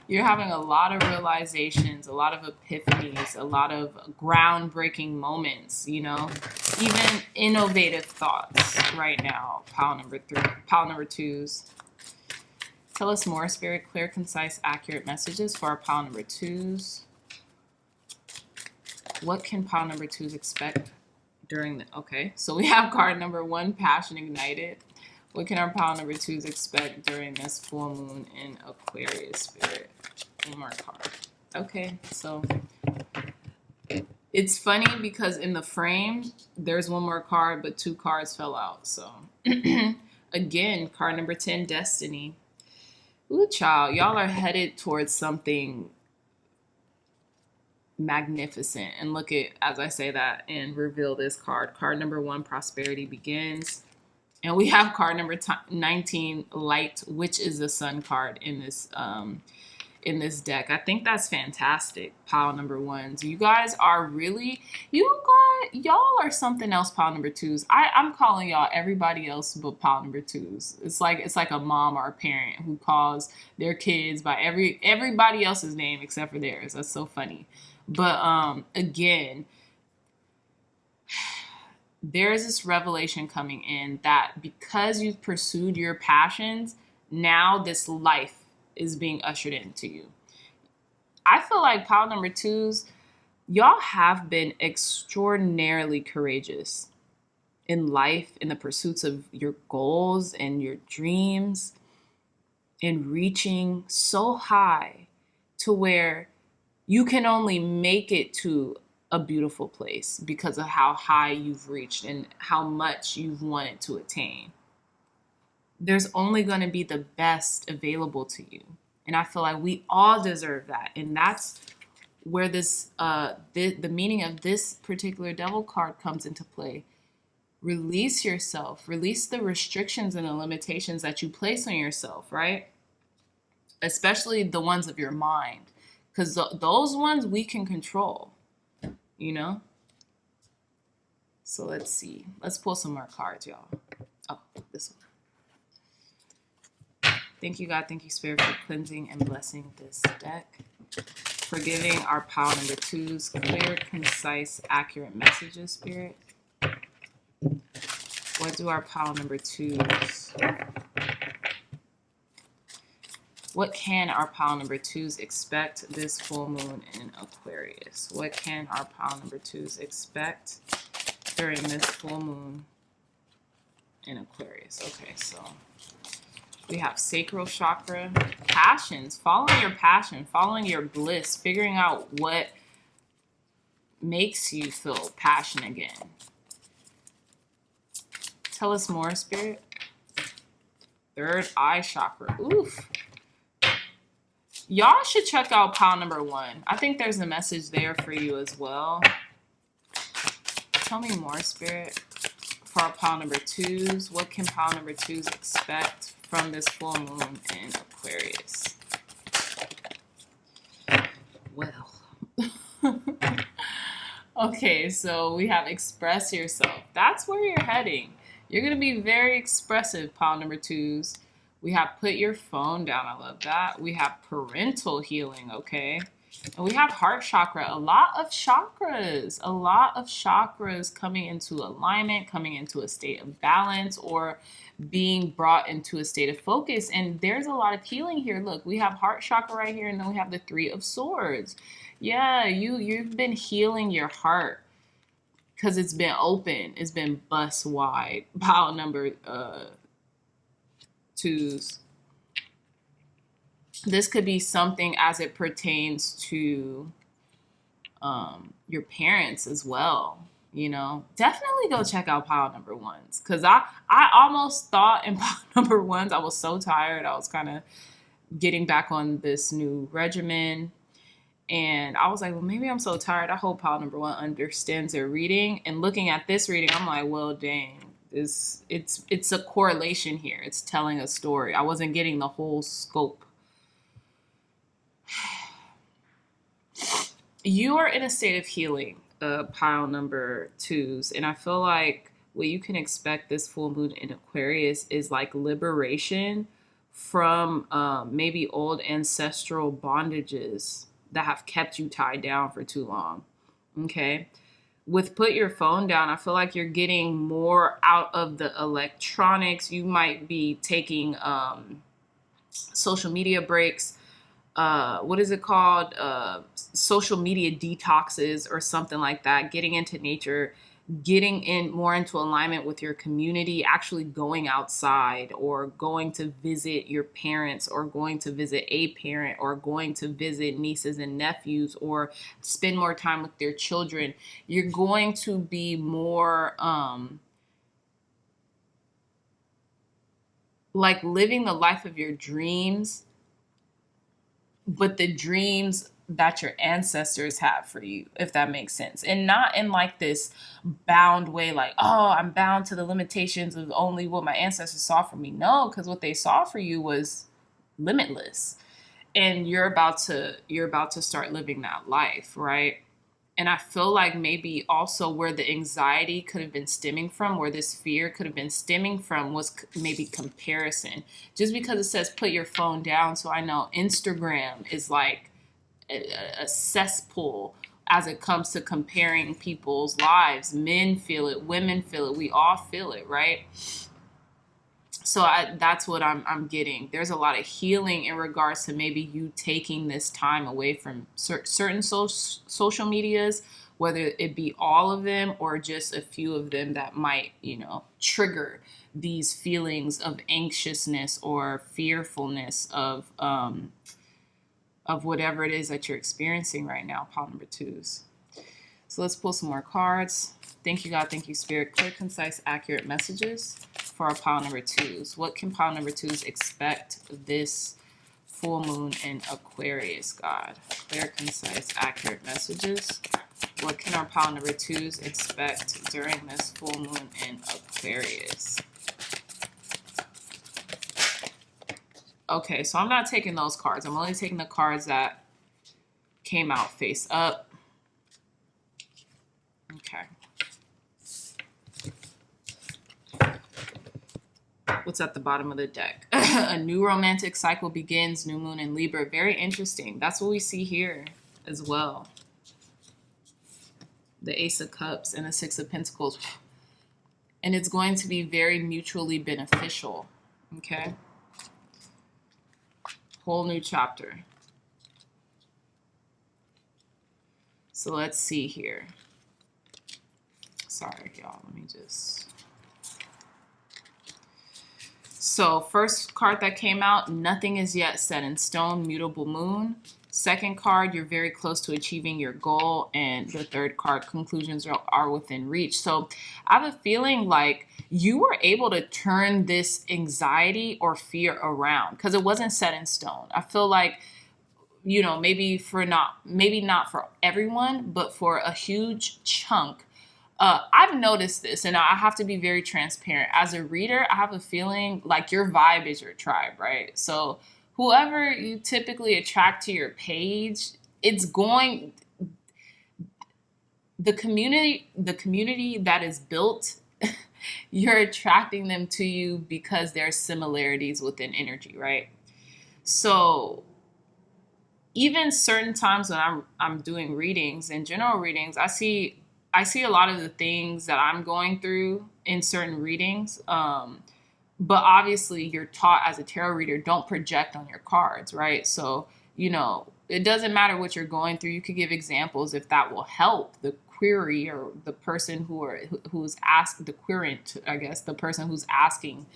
You're having a lot of realizations, a lot of epiphanies, a lot of groundbreaking moments, you know, even innovative thoughts right now, pile number 2s. Tell us more, Spirit. Clear, concise, accurate messages for our pile number 2s. What can pile number 2s expect during the, okay, so we have card number 1, passion ignited. What can our pile number 2s expect during this full moon in Aquarius, Spirit? One more card. Okay, so it's funny because in the frame, there's one more card, but 2 cards fell out. So again, card number 10, destiny. Ooh, child, y'all are headed towards something magnificent. And look at, as I say that and reveal this card. Card number 1, prosperity begins. And we have card number 19, light, which is the sun card in this deck. I think that's fantastic, pile number 1s. You guys are really, y'all are something else, pile number 2s. I'm calling y'all everybody else but pile number 2s. It's like a mom or a parent who calls their kids by everybody else's name except for theirs. That's so funny. But again, there is this revelation coming in that because you've pursued your passions, now this life is being ushered into you. I feel like pile number 2s, y'all have been extraordinarily courageous in life, in the pursuits of your goals and your dreams, in reaching so high to where you can only make it to a beautiful place because of how high you've reached and how much you've wanted to attain. There's only going to be the best available to you. And I feel like we all deserve that. And that's where this, the meaning of this particular devil card comes into play. Release yourself. Release the restrictions and the limitations that you place on yourself, right? Especially the ones of your mind. Because those ones we can control, you know? So let's see. Let's pull some more cards, y'all. Oh, this one. Thank you, God. Thank you, Spirit, for cleansing and blessing this deck. For giving our pile number 2s clear, concise, accurate messages, Spirit. What do our pile number 2s? What can our pile number 2s expect this full moon in Aquarius? What can our pile number 2s expect during this full moon in Aquarius? Okay, so we have sacral chakra, passions, following your passion, following your bliss, figuring out what makes you feel passion again. Tell us more, Spirit. Third eye chakra. Oof. Y'all should check out pile number 1. I think there's a message there for you as well. Tell me more, Spirit. For our pile number 2s, what can pile number 2s expect from this full moon in Aquarius? Well. Okay, so we have express yourself. That's where you're heading. You're going to be very expressive, pile number 2s. We have put your phone down. I love that. We have parental healing, okay? And we have heart chakra. A lot of chakras coming into alignment, coming into a state of balance, or being brought into a state of focus. And there's a lot of healing here. Look, we have heart chakra right here, and then we have the 3 of swords. Yeah, you've been healing your heart. because it's been open. It's been bust wide. Pile number twos. This could be something as it pertains to your parents as well. You know, definitely go check out pile number ones, because I almost thought in pile number ones I was so tired. I was kind of getting back on this new regimen, and I was like, well, maybe I'm so tired. I hope pile number one understands their reading. And looking at this reading, I'm like, well, dang, it's a correlation here. It's telling a story. I wasn't getting the whole scope. You are in a state of healing, pile number twos. And I feel like what you can expect this full moon in Aquarius is like liberation from maybe old ancestral bondages that have kept you tied down for too long. Okay. With put your phone down, I feel like you're getting more out of the electronics. You might be taking social media breaks. What is it called? Social media detoxes or something like that. Getting into nature, getting in more into alignment with your community, actually going outside or going to visit your parents or going to visit a parent or going to visit nieces and nephews or spend more time with their children. You're going to be more like living the life of your dreams, but the dreams that your ancestors have for you, if that makes sense. And not in like this bound way, like, oh, I'm bound to the limitations of only what my ancestors saw for me. No, because what they saw for you was limitless. And you're about to start living that life, right? And I feel like maybe also where the anxiety could have been stemming from, where this fear could have been stemming from, was maybe comparison. Just because it says put your phone down, so I know Instagram is like a cesspool as it comes to comparing people's lives. Men feel it, women feel it, we all feel it, right? So that's what I'm getting. There's a lot of healing in regards to maybe you taking this time away from certain social medias, whether it be all of them or just a few of them that might, trigger these feelings of anxiousness or fearfulness of whatever it is that you're experiencing right now, pile number twos. So let's pull some more cards. Thank you, God. Thank you, Spirit. Clear, concise, accurate messages for our pile number twos. What can pile number twos expect this full moon in Aquarius, God? Clear, concise, accurate messages. What can our pile number twos expect during this full moon in Aquarius? Okay, so I'm not taking those cards. I'm only taking the cards that came out face up. Okay. What's at the bottom of the deck? A new romantic cycle begins, new moon in Libra. Very interesting. That's what we see here as well. The Ace of Cups and the Six of Pentacles. And it's going to be very mutually beneficial. Okay. Whole new chapter. So let's see here. Sorry, y'all. Let me just... So first card that came out, nothing is yet set in stone, mutable moon. Second card, you're very close to achieving your goal. And the third card, conclusions are within reach. So I have a feeling like you were able to turn this anxiety or fear around because it wasn't set in stone. I feel like, maybe not for everyone, but for a huge chunk. I've noticed this, and I have to be very transparent. As a reader, I have a feeling like your vibe is your tribe, right? So whoever you typically attract to your page, the community that is built, you're attracting them to you because there are similarities within energy, right? So even certain times when I'm doing readings and general readings, I see a lot of the things that I'm going through in certain readings. But obviously you're taught as a tarot reader, don't project on your cards, right? So, it doesn't matter what you're going through. You could give examples if that will help. The query, or the person who's asked, the querent, I guess, the person who's asking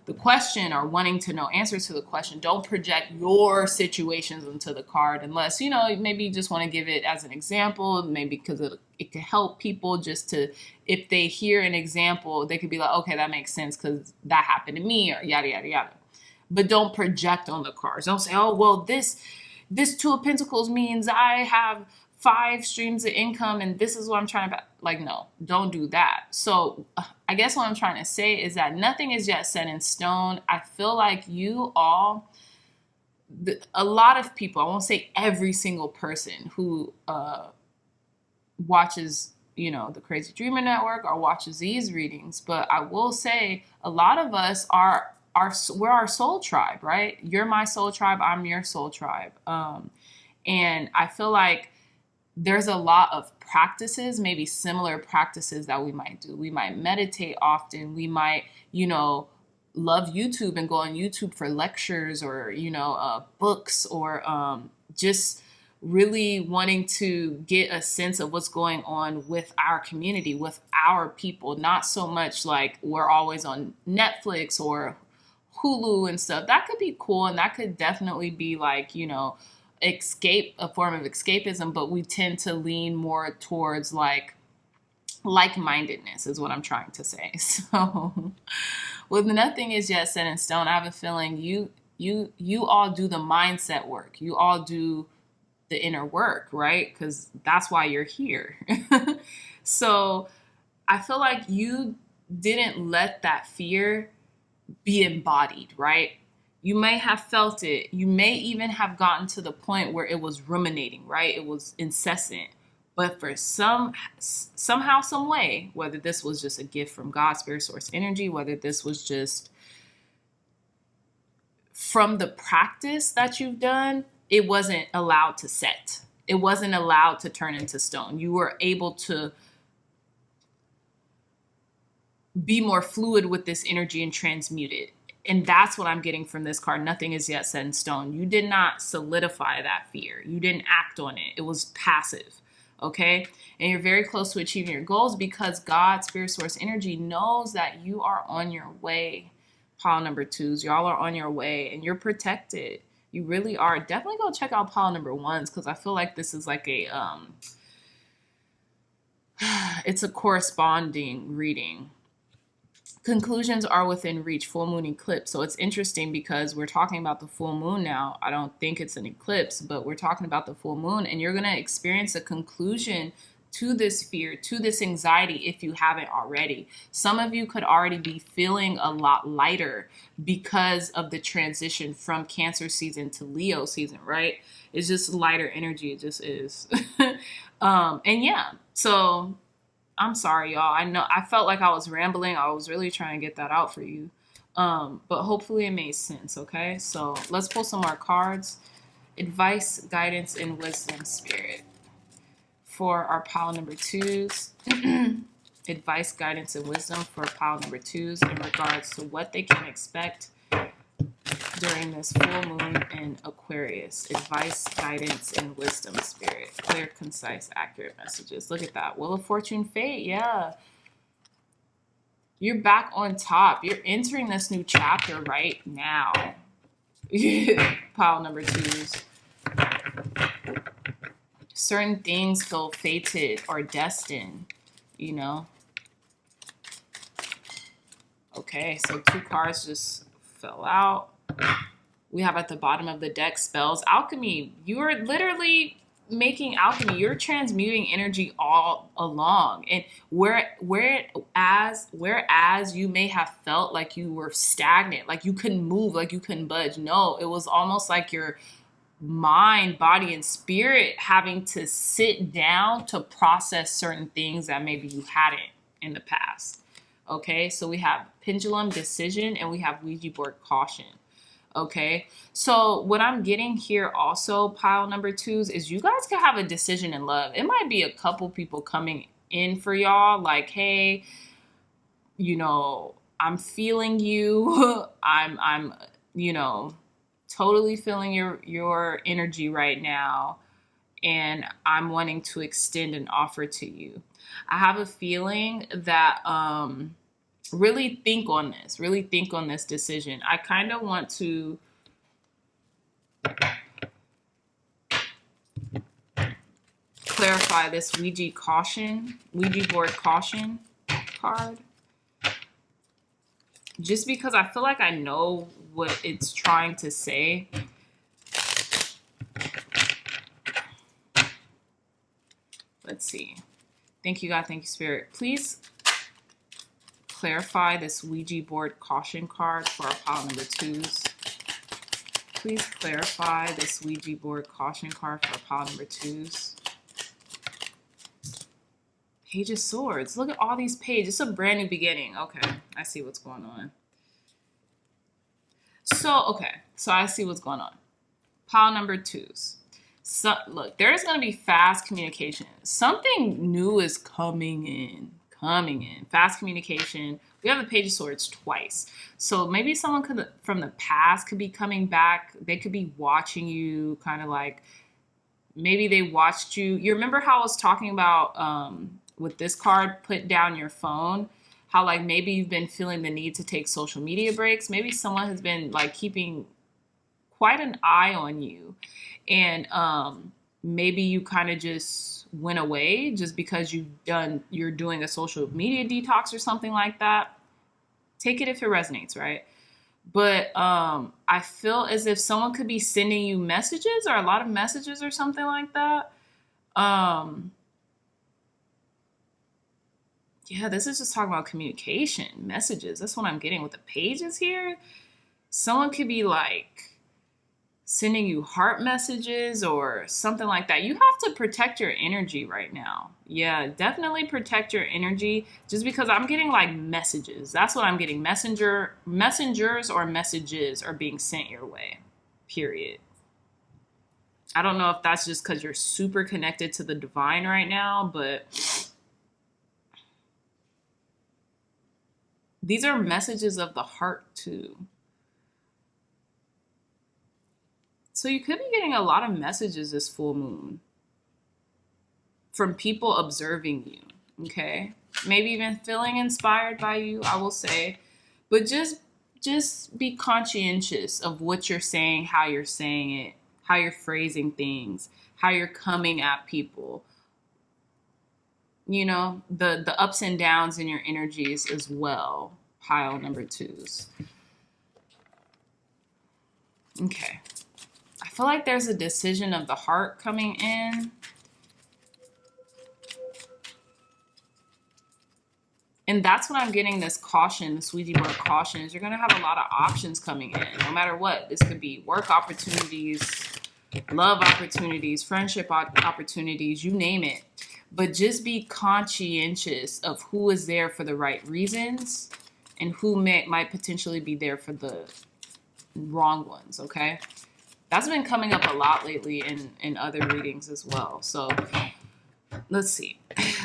the question or wanting to know answers to the question, don't project your situations into the card unless, maybe you just want to give it as an example, maybe because it could help people just to, if they hear an example, they could be like, okay, that makes sense because that happened to me, or yada, yada, yada. But don't project on the cards. Don't say, oh, well, this Two of Pentacles means I have 5 streams of income and this is what I'm trying to, like, no, don't do that. So I guess what I'm trying to say is that nothing is yet set in stone. I feel like you all, a lot of people, I won't say every single person who watches, the Crazy Dreamer Network or watches these readings, but I will say a lot of us we're our soul tribe, right? You're my soul tribe. I'm your soul tribe. And I feel like there's a lot of practices, maybe similar practices that we might do. We might meditate often. We might, love YouTube and go on YouTube for lectures or, books, or just really wanting to get a sense of what's going on with our community, with our people. Not so much like we're always on Netflix or Hulu and stuff. That could be cool, and that could definitely be like, a form of escapism, but we tend to lean more towards like-mindedness is what I'm trying to say. So with nothing is yet set in stone, I have a feeling you all do the mindset work. You all do the inner work, right? Because that's why you're here. So I feel like you didn't let that fear be embodied, right? You may have felt it. You may even have gotten to the point where it was ruminating, right? It was incessant. But for somehow, some way, whether this was just a gift from God, spirit, source, energy, whether this was just from the practice that you've done, it wasn't allowed to set. It wasn't allowed to turn into stone. You were able to be more fluid with this energy and transmute it. And that's what I'm getting from this card. Nothing is yet set in stone. You did not solidify that fear. You didn't act on it. It was passive. Okay? And you're very close to achieving your goals because God, spirit, source, energy knows that you are on your way. Pile number 2s. Y'all are on your way and you're protected. You really are. Definitely go check out pile number 1s because I feel like this is like a, it's a corresponding reading. Conclusions are within reach, full moon eclipse. So it's interesting because we're talking about the full moon now. I don't think it's an eclipse, but we're talking about the full moon, and you're going to experience a conclusion to this fear, to this anxiety if you haven't already. Some of you could already be feeling a lot lighter because of the transition from Cancer season to Leo season, right? It's just lighter energy. It just is. And yeah, so I'm sorry, y'all. I know I felt like I was rambling. I was really trying to get that out for you. But hopefully it made sense, okay? So let's pull some more cards. Advice, guidance, and wisdom, spirit. For our pile number 2s. Advice, guidance, and wisdom for pile number 2s in regards to what they can expect during this full moon in Aquarius. Advice, guidance, and wisdom, spirit. Clear, concise, accurate messages. Look at that. Wheel of Fortune, fate. Yeah. You're back on top. You're entering this new chapter right now. Pile number 2s. Certain things feel fated or destined, Okay, so 2 cards just fell out. We have at the bottom of the deck spells, alchemy. You are literally making alchemy. You're transmuting energy all along. And whereas you may have felt like you were stagnant, like you couldn't move, like you couldn't budge. No, it was almost like your mind, body, and spirit having to sit down to process certain things that maybe you hadn't in the past. Okay, so we have pendulum, decision, and we have Ouija board, caution. Okay, so what I'm getting here also, pile number 2s, is you guys can have a decision in love. It might be a couple people coming in for y'all like, hey, I'm feeling you. I'm totally feeling your energy right now. and I'm wanting to extend an offer to you. I have a feeling that really think on this. Really think on this decision. I kind of want to clarify this Ouija board caution card. Just because I feel like I know what it's trying to say. Let's see. Thank you, God. Thank you, Spirit. Please clarify this Ouija board caution card for our pile number 2s. Please clarify this Ouija board caution card for our pile number 2s. Page of Swords. Look at all these pages. It's a brand new beginning. Okay, I see what's going on. So I see what's going on. Pile number 2s. So, look, there is going to be fast communication. Something new is coming in. Fast communication. We have the Page of Swords twice. So maybe someone from the past could be coming back. They could be watching you, kind of like, maybe they watched you. You remember how I was talking about with this card, put down your phone? How like maybe you've been feeling the need to take social media breaks. Maybe someone has been like keeping quite an eye on you. And maybe you kind of just went away just because you're doing a social media detox or something like that. Take it if it resonates, right? But I feel as if someone could be sending you messages or a lot of messages or something like that. Yeah, this is just talking about communication, messages. That's what I'm getting with the pages here. Someone could be like sending you heart messages or something like that. You have to protect your energy right now. Yeah, definitely protect your energy, just because I'm getting like messages. That's what I'm getting. Messengers or messages are being sent your way, period. I don't know if that's just because you're super connected to the divine right now, but these are messages of the heart too. So you could be getting a lot of messages this full moon from people observing you, okay? Maybe even feeling inspired by you, I will say. But just be conscientious of what you're saying, how you're saying it, how you're phrasing things, how you're coming at people. You know, the ups and downs in your energies as well. Pile number 2s. Okay. I feel like there's a decision of the heart coming in. And that's what I'm getting, this caution, this Ouija board caution, is you're going to have a lot of options coming in, no matter what. This could be work opportunities, love opportunities, friendship opportunities, you name it. But just be conscientious of who is there for the right reasons and who might potentially be there for the wrong ones, okay? That's been coming up a lot lately in other readings as well. So let's see.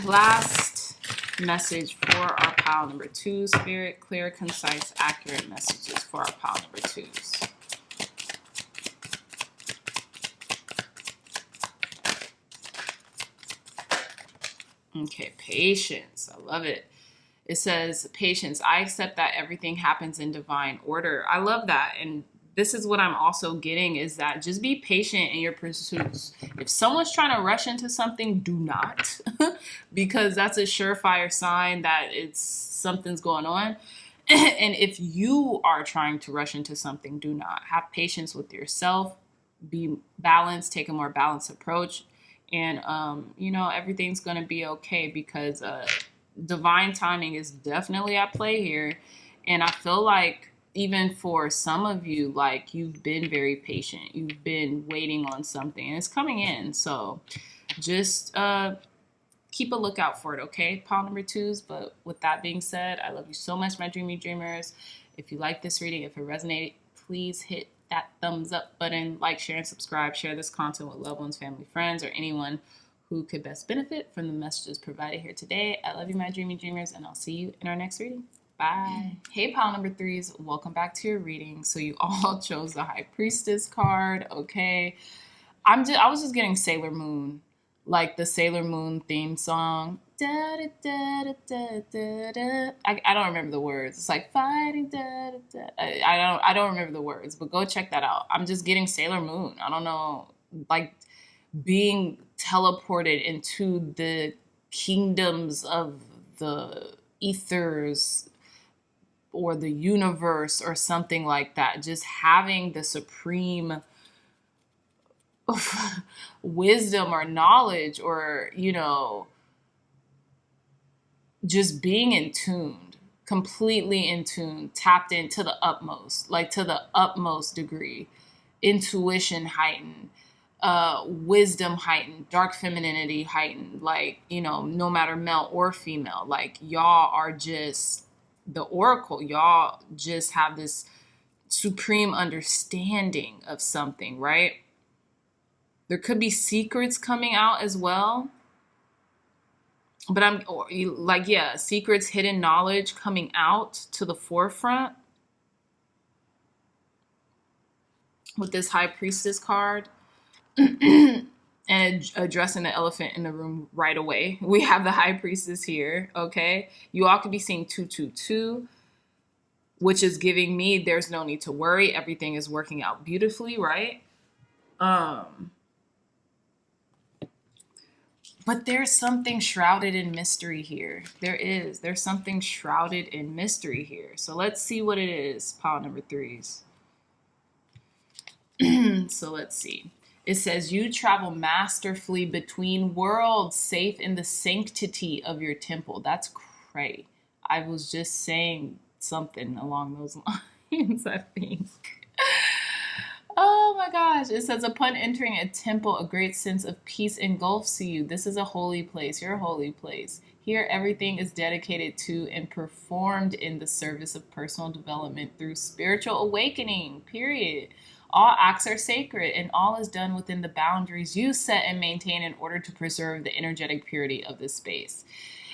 Last message for our pile number 2. Spirit, clear, concise, accurate messages for our pile number 2s. Okay, patience. I love it. It says, patience. I accept that everything happens in divine order. I love that. And this is what I'm also getting, is that just be patient in your pursuits. If someone's trying to rush into something, do not, because that's a surefire sign that something's going on. And if you are trying to rush into something, do not. Have patience with yourself. Be balanced. Take a more balanced approach. And, everything's going to be okay, because divine timing is definitely at play here. And I feel like even for some of you, like, you've been very patient. You've been waiting on something, and it's coming in. So just keep a lookout for it, okay, pile number 2s. But with that being said, I love you so much, my dreamy dreamers. If you like this reading, if it resonated, please hit that thumbs up button, like, share, and subscribe. Share this content with loved ones, family, friends, or anyone who could best benefit from the messages provided here today. I love you, my dreamy dreamers, and I'll see you in our next reading. Bye. Hey, pile number 3s, welcome back to your reading. So you all chose the High Priestess card, okay? I was just getting Sailor Moon, like the Sailor Moon theme song. Da, da, da, da, da, da, da. I don't remember the words. It's like fighting. Da, da, da. I don't remember the words, but go check that out. I'm just getting Sailor Moon. I don't know, like being teleported into the kingdoms of the ethers or the universe or something like that. Just having the supreme wisdom or knowledge, or just being in tuned, completely in tune, tapped into the utmost, like to the utmost degree. Intuition heightened, wisdom heightened, dark femininity heightened, like, no matter male or female, like y'all are just the oracle. Y'all just have this supreme understanding of something, right? There could be secrets coming out as well. But secrets, hidden knowledge coming out to the forefront with this High Priestess card. And addressing the elephant in the room right away. We have the High Priestess here, okay? You all could be seeing 222, which is giving me there's no need to worry. Everything is working out beautifully, right? But there's something shrouded in mystery here. There's something shrouded in mystery here. So let's see what it is, pile number 3s. So let's see. It says, you travel masterfully between worlds, safe in the sanctity of your temple. That's cray. I was just saying something along those lines, I think. Oh my gosh. It says, upon entering a temple, a great sense of peace engulfs you. This is a holy place. You're a holy place. Here, everything is dedicated to and performed in the service of personal development through spiritual awakening, period. All acts are sacred, and all is done within the boundaries you set and maintain in order to preserve the energetic purity of this space.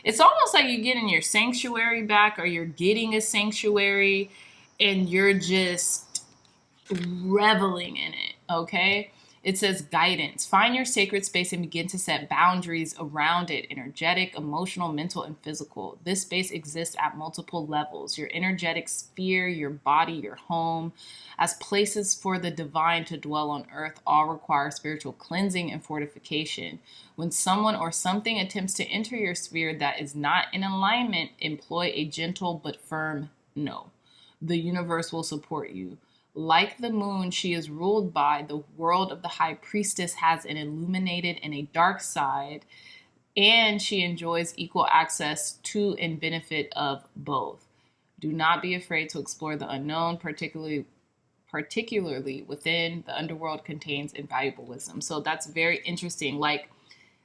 It's almost like you're getting your sanctuary back, or you're getting a sanctuary, and you're just reveling in it, okay? It says guidance. Find your sacred space and begin to set boundaries around it, energetic, emotional, mental, and physical. This space exists at multiple levels. Your energetic sphere, your body, your home, as places for the divine to dwell on earth, all require spiritual cleansing and fortification. When someone or something attempts to enter your sphere that is not in alignment, employ a gentle but firm no. The universe will support you. Like the moon she is ruled by, the world of the High Priestess has an illuminated and a dark side, and she enjoys equal access to and benefit of both. Do not be afraid to explore the unknown, particularly within the underworld contains invaluable wisdom. So that's very interesting. Like,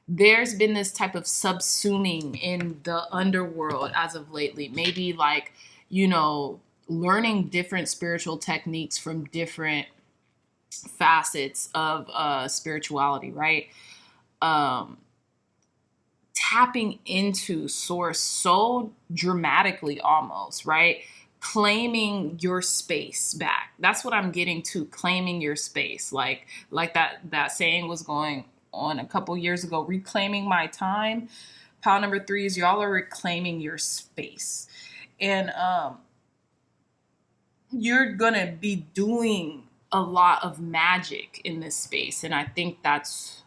there's been this type of subsuming in the underworld as of lately. Maybe like, learning different spiritual techniques from different facets of spirituality, right? Tapping into source so dramatically almost, right? Claiming your space back. That's what I'm getting to, claiming your space. Like that saying was going on a couple years ago, reclaiming my time. Pile number 3s, y'all are reclaiming your space. And you're gonna be doing a lot of magic in this space, and I think that's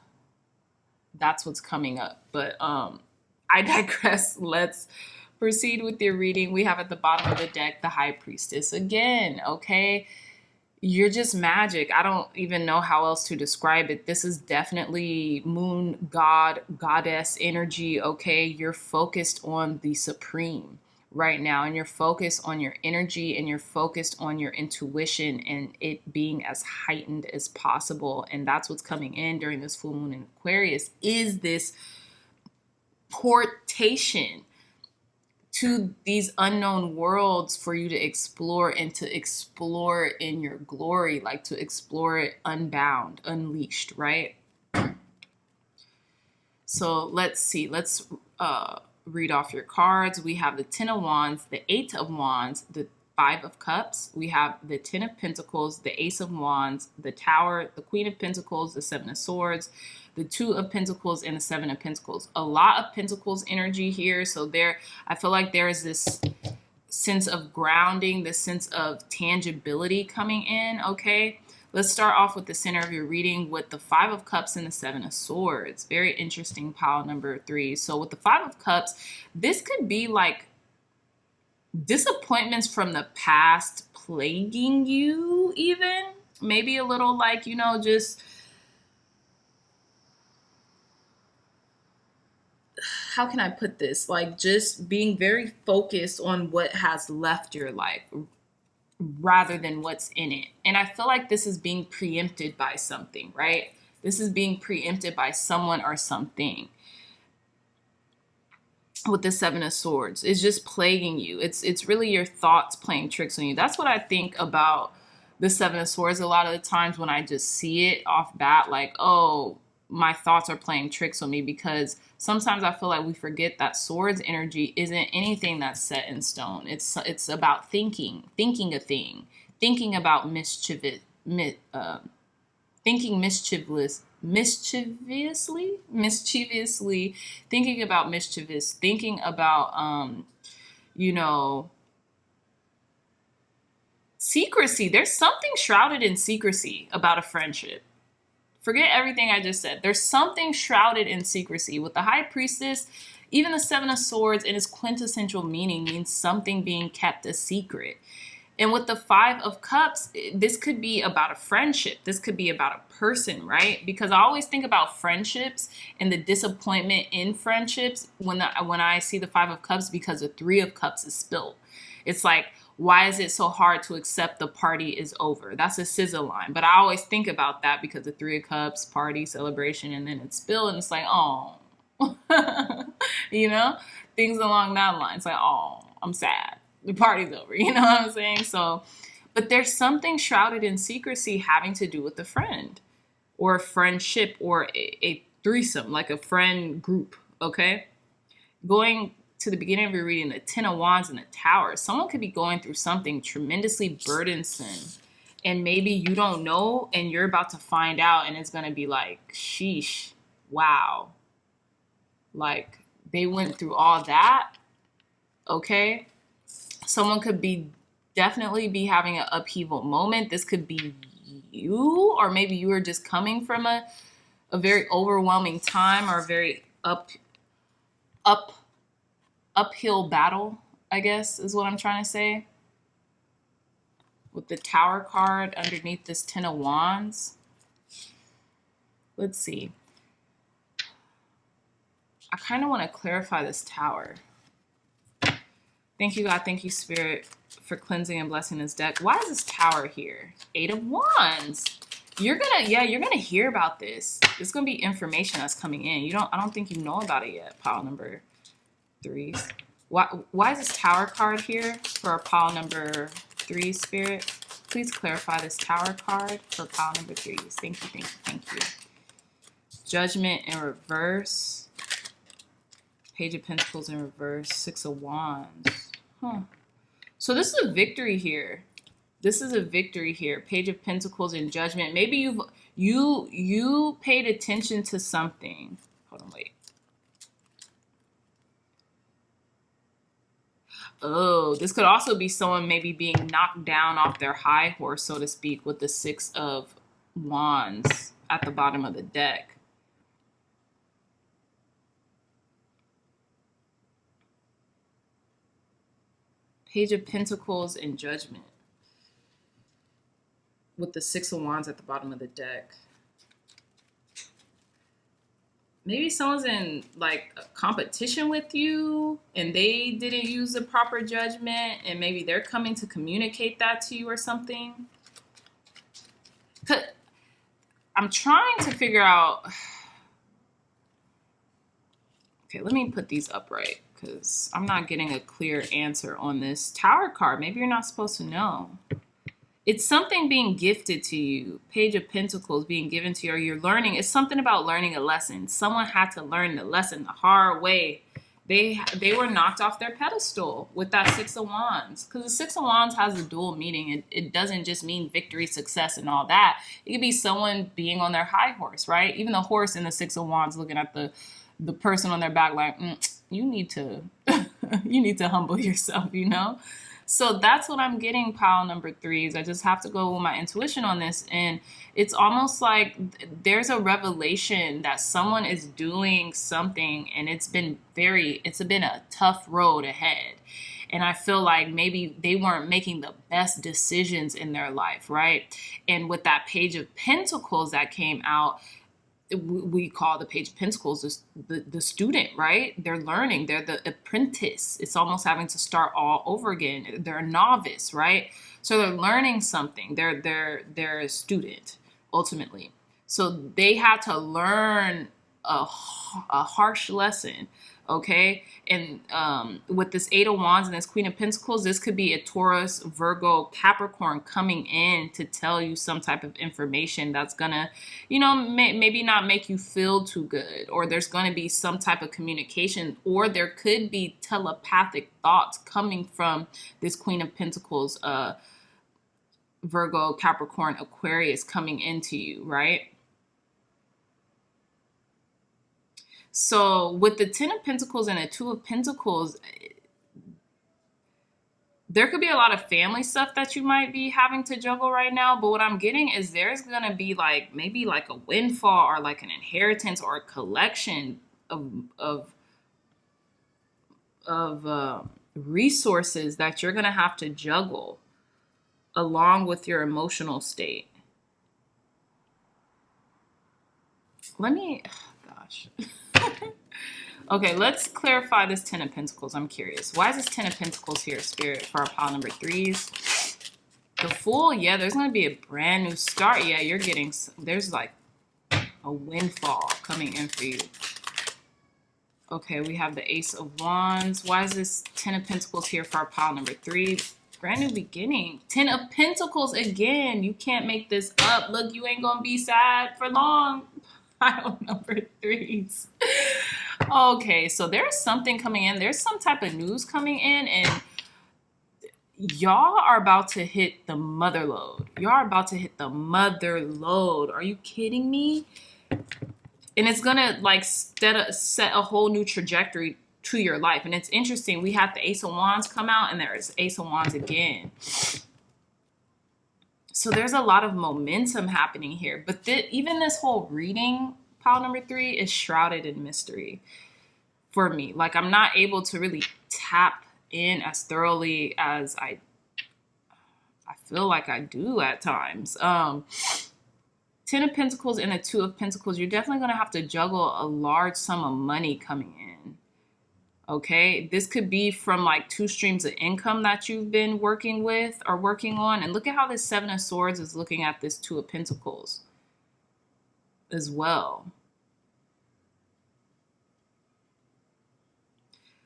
what's coming up. But I digress. Let's proceed with your reading. We have at the bottom of the deck the High Priestess again. Okay, you're just magic. I don't even know how else to describe it. This is definitely moon god, goddess energy. Okay, you're focused on the supreme right now, and you're focused on your energy, and you're focused on your intuition and it being as heightened as possible. And that's what's coming in during this full moon in Aquarius, is this portation to these unknown worlds for you to explore, and to explore in your glory, like to explore it unbound, unleashed, right? So let's see. Let's read off your cards. We have the 10 of Wands, the 8 of Wands, the Five of Cups. We have the Ten of Pentacles, the Ace of Wands, the Tower, the Queen of Pentacles, the Seven of Swords, the Two of Pentacles, and the Seven of Pentacles. A lot of Pentacles energy here. So I feel like there is this sense of grounding, this sense of tangibility coming in, okay? Let's start off with the center of your reading with the Five of Cups and the Seven of Swords. Very interesting, pile number 3. So with the Five of Cups, this could be like disappointments from the past plaguing you, even maybe a little like, you know, just how can I put this, like just being very focused on what has left your life rather than what's in it. And I feel like this is being preempted by something, right? This is being preempted by someone or something. With the Seven of Swords, it's just plaguing you. It's really your thoughts playing tricks on you. That's what I think about the Seven of Swords a lot of the times when I just see it off bat, like, oh, my thoughts are playing tricks on me, because sometimes I feel like we forget that swords energy isn't anything that's set in stone. It's about thinking a thing, thinking about mischievously, thinking about mischievous, thinking about, you know, secrecy. There's something shrouded in secrecy about a friendship. Forget everything I just said. There's something shrouded in secrecy. With the High Priestess, even the Seven of Swords in its quintessential meaning means something being kept a secret. And with the Five of Cups, this could be about a friendship. This could be about a person, right? Because I always think about friendships and the disappointment in friendships when I see the Five of Cups, because the Three of Cups is spilled. It's like, why is it so hard to accept the party is over? That's a scissor line. But I always think about that because the Three of Cups, party, celebration, and then it's spilled. And it's like, oh, you know, things along that line. It's like, oh, I'm sad. The party's over. You know what I'm saying? So, but there's something shrouded in secrecy having to do with a friend or a friendship or a threesome, like a friend group. Okay. Going to the beginning of your reading, the Ten of Wands and the Tower, someone could be going through something tremendously burdensome, and maybe you don't know, and you're about to find out, and it's going to be like, sheesh, wow. Like, they went through all that, okay? Someone could definitely be having an upheaval moment. This could be you, or maybe you are just coming from a very overwhelming time, or a very uphill battle, I guess is what I'm trying to say. With the Tower card underneath this Ten of Wands. Let's see. I kind of want to clarify this Tower. Thank you, God. Thank you, Spirit, for cleansing and blessing this deck. Why is this Tower here? Eight of Wands. You're gonna hear about this. There's gonna be information that's coming in. I don't think you know about it yet, pile number 3. Why is this Tower card here for our pile number 3, Spirit? Please clarify this Tower card for pile number 3. Thank you, thank you, thank you. Judgment in reverse. Page of Pentacles in reverse. Six of Wands. Huh. So this is a victory here. This is a victory here. Page of Pentacles in Judgment. Maybe you paid attention to something. Hold on, wait. Oh, this could also be someone maybe being knocked down off their high horse, so to speak, with the Six of Wands at the bottom of the deck. Page of Pentacles in Judgment with the Six of Wands at the bottom of the deck. Maybe someone's in like a competition with you and they didn't use the proper judgment, and maybe they're coming to communicate that to you or something. I'm trying to figure out. Okay, let me put these upright because I'm not getting a clear answer on this Tower card. Maybe you're not supposed to know. It's something being gifted to you. Page of Pentacles being given to you, or you're learning. It's something about learning a lesson. Someone had to learn the lesson the hard way. They were knocked off their pedestal with that Six of Wands, because the Six of Wands has a dual meaning. It doesn't just mean victory, success, and all that. It could be someone being on their high horse, right? Even the horse in the Six of Wands looking at the person on their back like, you need to you need to humble yourself, you know? So that's what I'm getting, pile number threes. I just have to go with my intuition on this. And it's almost like there's a revelation that someone is doing something and it's been a tough road ahead. And I feel like maybe they weren't making the best decisions in their life, right? And with that Page of Pentacles that came out, we call the Page of Pentacles the student, right? They're learning. They're the apprentice. It's almost having to start all over again. They're a novice, right? So they're learning something. They're a student ultimately. So they had to learn a harsh lesson. Okay, and with this Eight of Wands and this Queen of Pentacles, this could be a Taurus, Virgo, Capricorn coming in to tell you some type of information that's gonna, you know, maybe not make you feel too good, or there's gonna be some type of communication, or there could be telepathic thoughts coming from this Queen of Pentacles, Virgo, Capricorn, Aquarius coming into you, right? So with the Ten of Pentacles and the Two of Pentacles, there could be a lot of family stuff that you might be having to juggle right now. But what I'm getting is there's going to be like maybe like a windfall or like an inheritance or a collection of resources that you're going to have to juggle along with your emotional state. Gosh. Okay, let's clarify this Ten of Pentacles. I'm curious. Why is this Ten of Pentacles here, Spirit, for our pile number threes? The Fool, yeah, there's going to be a brand new start. Yeah, you're getting, there's like a windfall coming in for you. Okay, we have the Ace of Wands. Why is this Ten of Pentacles here for our pile number three? Brand new beginning. Ten of Pentacles again. You can't make this up. Look, you ain't going to be sad for long. Pile number threes. Okay, so there's something coming in. There's some type of news coming in, and y'all are about to hit the mother load. Y'all are about to hit the mother load. Are you kidding me? And it's gonna like set a whole new trajectory to your life. And it's interesting. We have the Ace of Wands come out, and there's Ace of Wands again. So there's a lot of momentum happening here. But even this whole reading, pile number three, is shrouded in mystery for me. Like, I'm not able to really tap in as thoroughly as I feel like I do at times. Ten of Pentacles and a Two of Pentacles, you're definitely going to have to juggle a large sum of money coming in. Okay, this could be from like two streams of income that you've been working with or working on. And look at how this Seven of Swords is looking at this Two of Pentacles as well.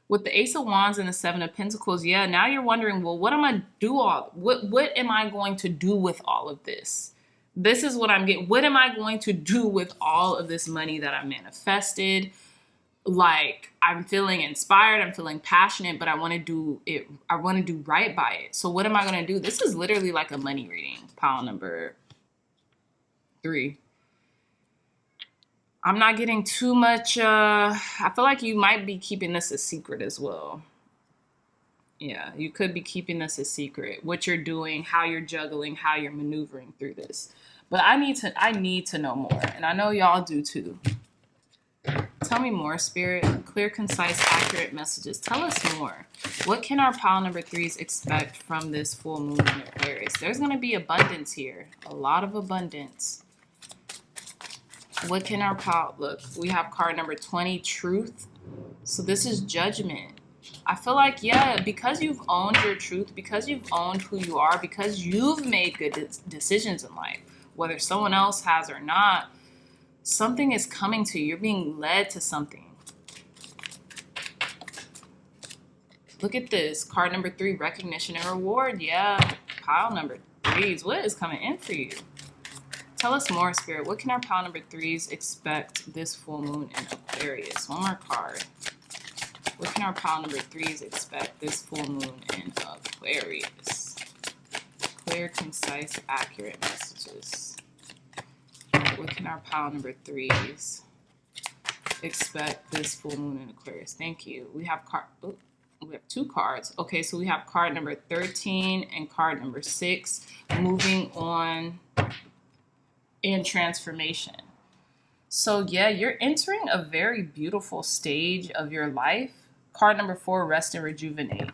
With the Ace of Wands and the Seven of Pentacles, yeah, now you're wondering, well, what am I what am I going to do with all of this? This is what I'm getting. What am I going to do with all of this money that I manifested? Like, I'm feeling inspired, I'm feeling passionate, but I want to do it. I want to do right by it. So what am I going to do? This is literally like a money reading, pile number three. I'm not getting too much. I feel like you might be keeping this a secret as well. Yeah, you could be keeping this a secret. What you're doing, how you're juggling, how you're maneuvering through this. But I need to know more, and I know y'all do too. Tell me more, Spirit. Clear, concise, accurate messages. Tell us more. What can our pile number threes expect from this full moon in Aquarius? There's going to be abundance here. A lot of abundance. What can our pile... Look, we have card number 20, Truth. So this is judgment. I feel like, yeah, because you've owned your truth, because you've owned who you are, because you've made good decisions in life, whether someone else has or not, something is coming to you. You're being led to something. Look at this. Card number 3, recognition and reward. Yeah. Pile number 3s. What is coming in for you? Tell us more, Spirit. What can our pile number 3s expect this full moon in Aquarius? One more card. What can our pile number 3s expect this full moon in Aquarius? Clear, concise, accurate messages. What can our pile number 3s expect this full moon in Aquarius? Thank you. We have we have 2 cards. Okay, so we have card number 13 and card number 6, moving on in transformation. So yeah, you're entering a very beautiful stage of your life. Card number 4, rest and rejuvenate.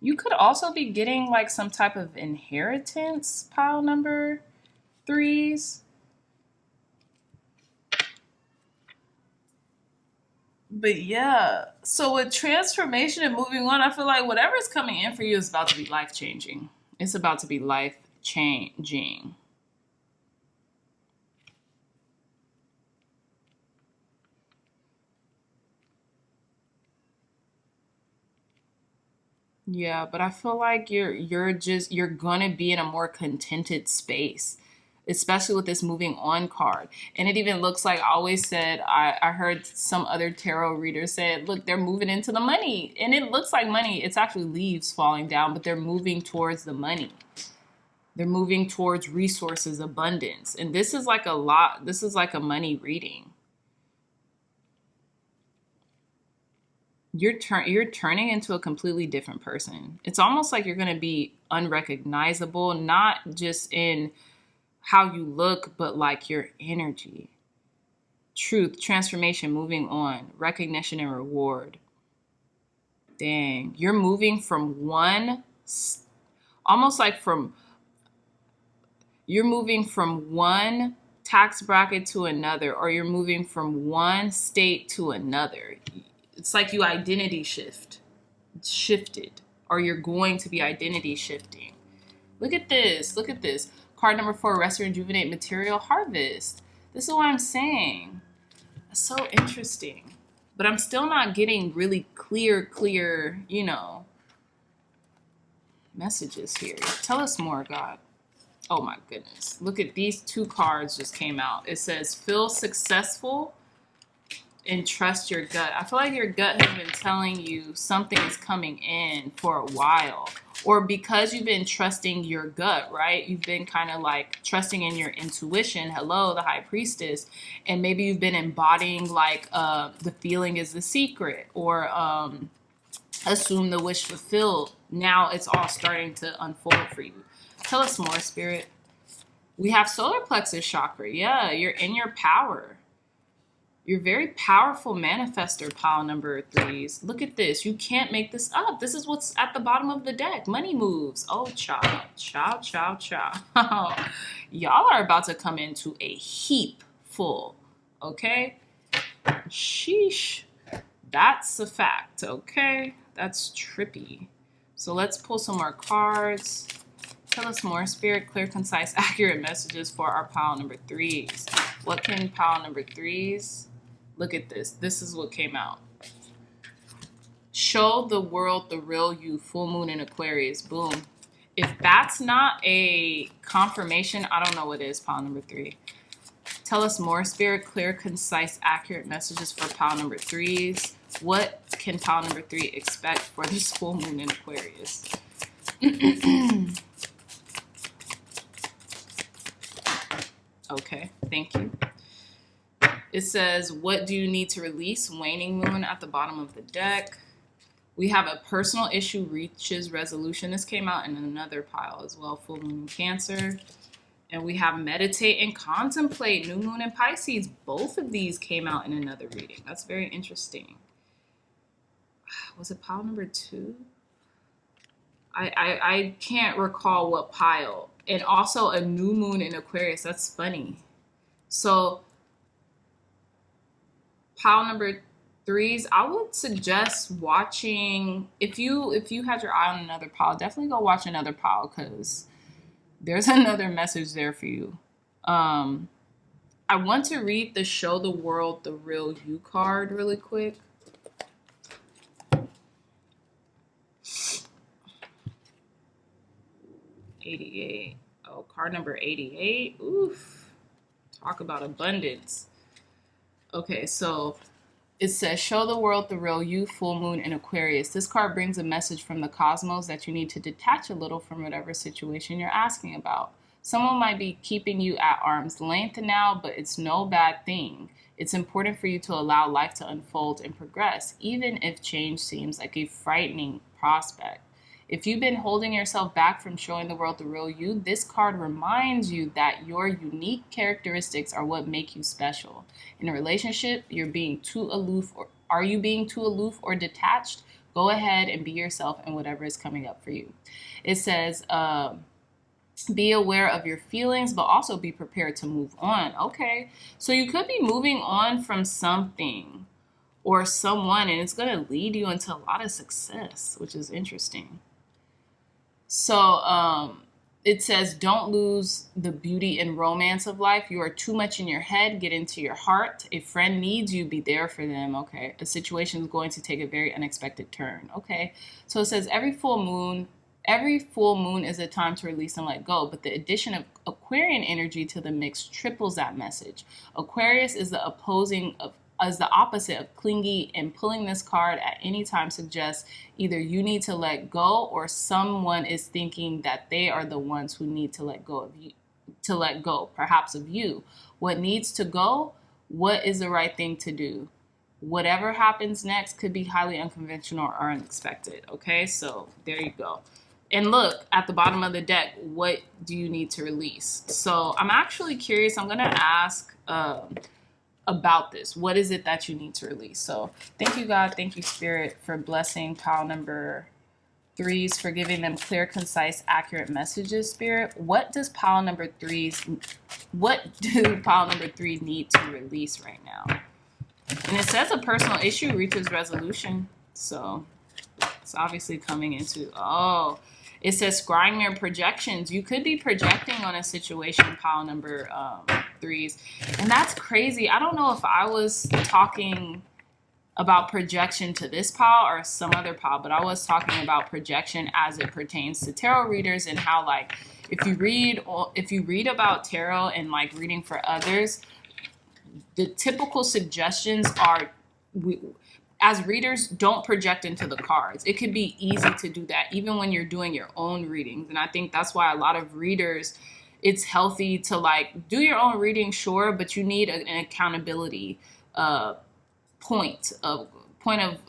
You could also be getting like some type of inheritance, pile number 3s. But yeah, so with transformation and moving on, I feel like whatever's coming in for you is about to be life-changing. It's about to be life-changing. Yeah, but I feel like you're gonna be in a more contented space, especially with this moving on card. And it even looks like I always said, I heard some other tarot readers said, look, they're moving into the money. And it looks like money. It's actually leaves falling down, but they're moving towards the money. They're moving towards resources, abundance. And this is like this is like a money reading. You're turning into a completely different person. It's almost like you're going to be unrecognizable, not just in how you look, but like your energy. Truth, transformation, moving on, recognition and reward. Dang, you're moving from you're moving from one tax bracket to another, or you're moving from one state to another. It's like you identity shifted, or you're going to be identity shifting. Look at this. Look at this. Card number 4, rest and rejuvenate, material harvest. This is what I'm saying. It's so interesting. But I'm still not getting really clear, messages here. Tell us more, God. Oh my goodness. Look at these 2 cards just came out. It says, feel successful and trust your gut. I feel like your gut has been telling you something is coming in for a while. Or because you've been trusting your gut, right? You've been kind of like trusting in your intuition. Hello, the High Priestess. And maybe you've been embodying like the feeling is the secret, or assume the wish fulfilled. Now it's all starting to unfold for you. Tell us more, Spirit. We have solar plexus chakra. Yeah, you're in your power. You're very powerful manifester, pile number 3s. Look at this. You can't make this up. This is what's at the bottom of the deck. Money moves. Oh, child. Y'all are about to come into a heap full. Okay? Sheesh. That's a fact. Okay? That's trippy. So let's pull some more cards. Tell us more, Spirit. Clear, concise, accurate messages for our pile number 3s. What can pile number 3s? Look at this. This is what came out. Show the world the real you. Full moon in Aquarius. Boom. If that's not a confirmation, I don't know what is, pile number 3. Tell us more, Spirit. Clear, concise, accurate messages for pile number 3s. What can pile number 3 expect for this full moon in Aquarius? Okay, thank you. It says, what do you need to release? Waning moon at the bottom of the deck. We have a personal issue reaches resolution. This came out in another pile as well, full moon in Cancer. And we have meditate and contemplate, new moon in Pisces. Both of these came out in another reading. That's very interesting. Was it pile number 2? I can't recall what pile. And also a new moon in Aquarius. That's funny. So pile number 3s, I would suggest watching, if you had your eye on another pile, definitely go watch another pile, because there's another message there for you. I want to read the Show the World the Real You card really quick. '88. Oh, card number 88. Oof. Talk about abundance. Okay, so it says, show the world the real you, full moon in Aquarius. This card brings a message from the cosmos that you need to detach a little from whatever situation you're asking about. Someone might be keeping you at arm's length now, but it's no bad thing. It's important for you to allow life to unfold and progress, even if change seems like a frightening prospect. If you've been holding yourself back from showing the world the real you, this card reminds you that your unique characteristics are what make you special. In a relationship, you're being too aloof, or are you being too aloof or detached? Go ahead and be yourself in whatever is coming up for you. It says, be aware of your feelings, but also be prepared to move on. Okay, so you could be moving on from something or someone, and it's going to lead you into a lot of success, which is interesting. So it says, don't lose the beauty and romance of life. You are too much in your head. Get into your heart. A friend needs you. Be there for them. Okay. A situation is going to take a very unexpected turn. Okay. So it says every full moon is a time to release and let go, but the addition of Aquarian energy to the mix triples that message. Aquarius is the opposite of clingy, and pulling this card at any time suggests either you need to let go or someone is thinking that they are the ones who need to let go, perhaps of you. What needs to go? What is the right thing to do? Whatever happens next could be highly unconventional or unexpected. Okay, so there you go. And look at the bottom of the deck, what do you need to release? So I'm actually curious. I'm going to ask about this. What is it that you need to release? So thank you, God. Thank you, Spirit, for blessing pile number 3s, for giving them clear, concise, accurate messages, Spirit. What do pile number 3 need to release right now? And it says a personal issue reaches resolution. So it's obviously coming into, it says scrying their projections. You could be projecting on a situation, pile number 3s. And that's crazy. I don't know if I was talking about projection to this pile or some other pile, but I was talking about projection as it pertains to tarot readers, and how, like, if you read about tarot and like reading for others, the typical suggestions are, as readers, don't project into the cards. It could be easy to do that even when you're doing your own readings. And I think that's why a lot of readers, it's healthy to like do your own reading, sure, but you need an accountability point of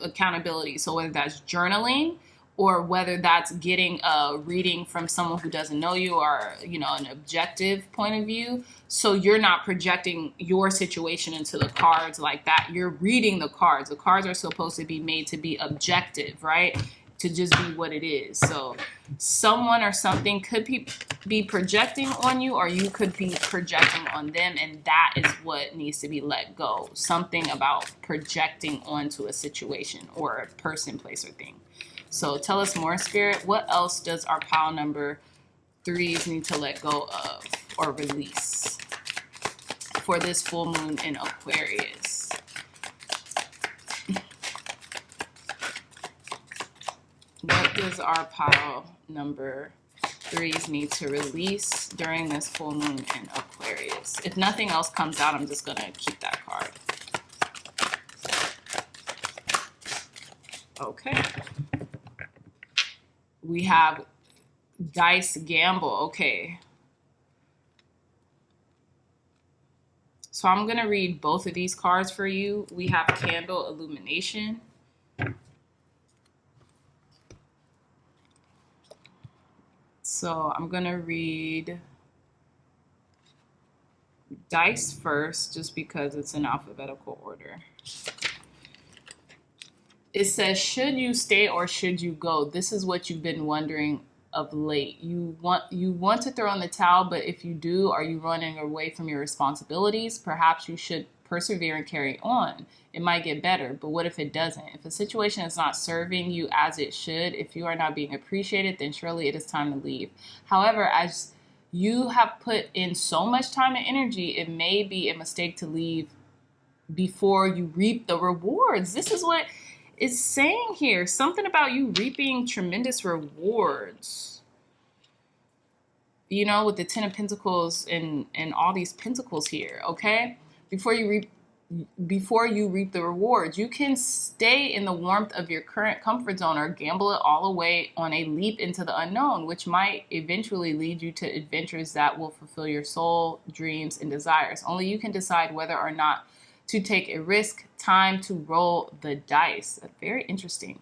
accountability. So whether that's journaling or whether that's getting a reading from someone who doesn't know you, or, you know, an objective point of view. So you're not projecting your situation into the cards like that. You're reading the cards. The cards are supposed to be made to be objective, right? To just be what it is. So someone or something could be projecting on you, or you could be projecting on them, and that is what needs to be let go. Something about projecting onto a situation or a person, place, or thing. So tell us more, Spirit. What else does our pile number 3s need to let go of or release for this full moon in Aquarius? What does our pile number 3s need to release during this full moon in Aquarius? If nothing else comes out, I'm just going to keep that card. Okay. We have dice gamble. Okay. So I'm going to read both of these cards for you. We have candle illumination. So I'm going to read dice first, just because it's in alphabetical order. It says, should you stay or should you go? This is what you've been wondering of late. You want to throw in the towel, but if you do, are you running away from your responsibilities? Perhaps you should persevere and carry on. It might get better, but what if it doesn't? If a situation is not serving you as it should, if you are not being appreciated, then surely it is time to leave. However, as you have put in so much time and energy, it may be a mistake to leave before you reap the rewards. This is what it's saying here. Something about you reaping tremendous rewards. you know, with the Ten of Pentacles and all these pentacles here, okay? Before you reap the rewards, you can stay in the warmth of your current comfort zone or gamble it all away on a leap into the unknown, which might eventually lead you to adventures that will fulfill your soul, dreams, and desires. Only you can decide whether or not to take a risk. Time to roll the dice. Very interesting.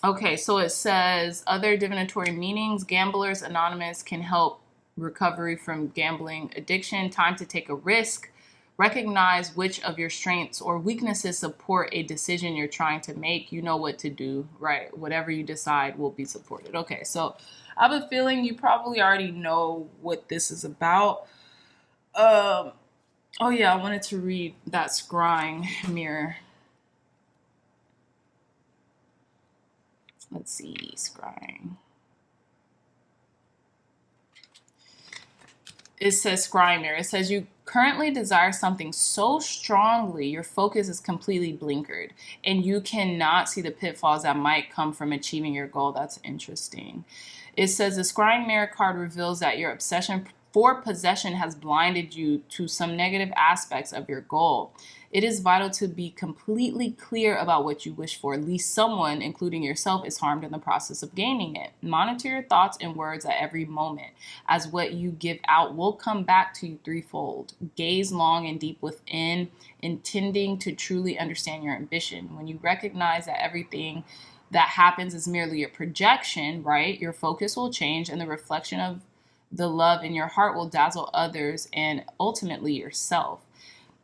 Okay, so it says other divinatory meanings. Gamblers Anonymous can help recovery from gambling addiction. Time to take a risk. Recognize which of your strengths or weaknesses support a decision you're trying to make. You know what to do, right? Whatever you decide will be supported. Okay, so I have a feeling you probably already know what this is about. Oh yeah, I wanted to read that scrying mirror. Let's see, scrying. It says scrying mirror. It says you currently desire something so strongly, your focus is completely blinkered, and you cannot see the pitfalls that might come from achieving your goal. That's interesting. It says the scrying mirror card reveals that your obsession for possession has blinded you to some negative aspects of your goal. It is vital to be completely clear about what you wish for. At least someone, including yourself, is harmed in the process of gaining it. Monitor your thoughts and words at every moment, as what you give out will come back to you threefold. Gaze long and deep within, intending to truly understand your ambition. When you recognize that everything that happens is merely a projection, right? Your focus will change, and the reflection of the love in your heart will dazzle others and ultimately yourself.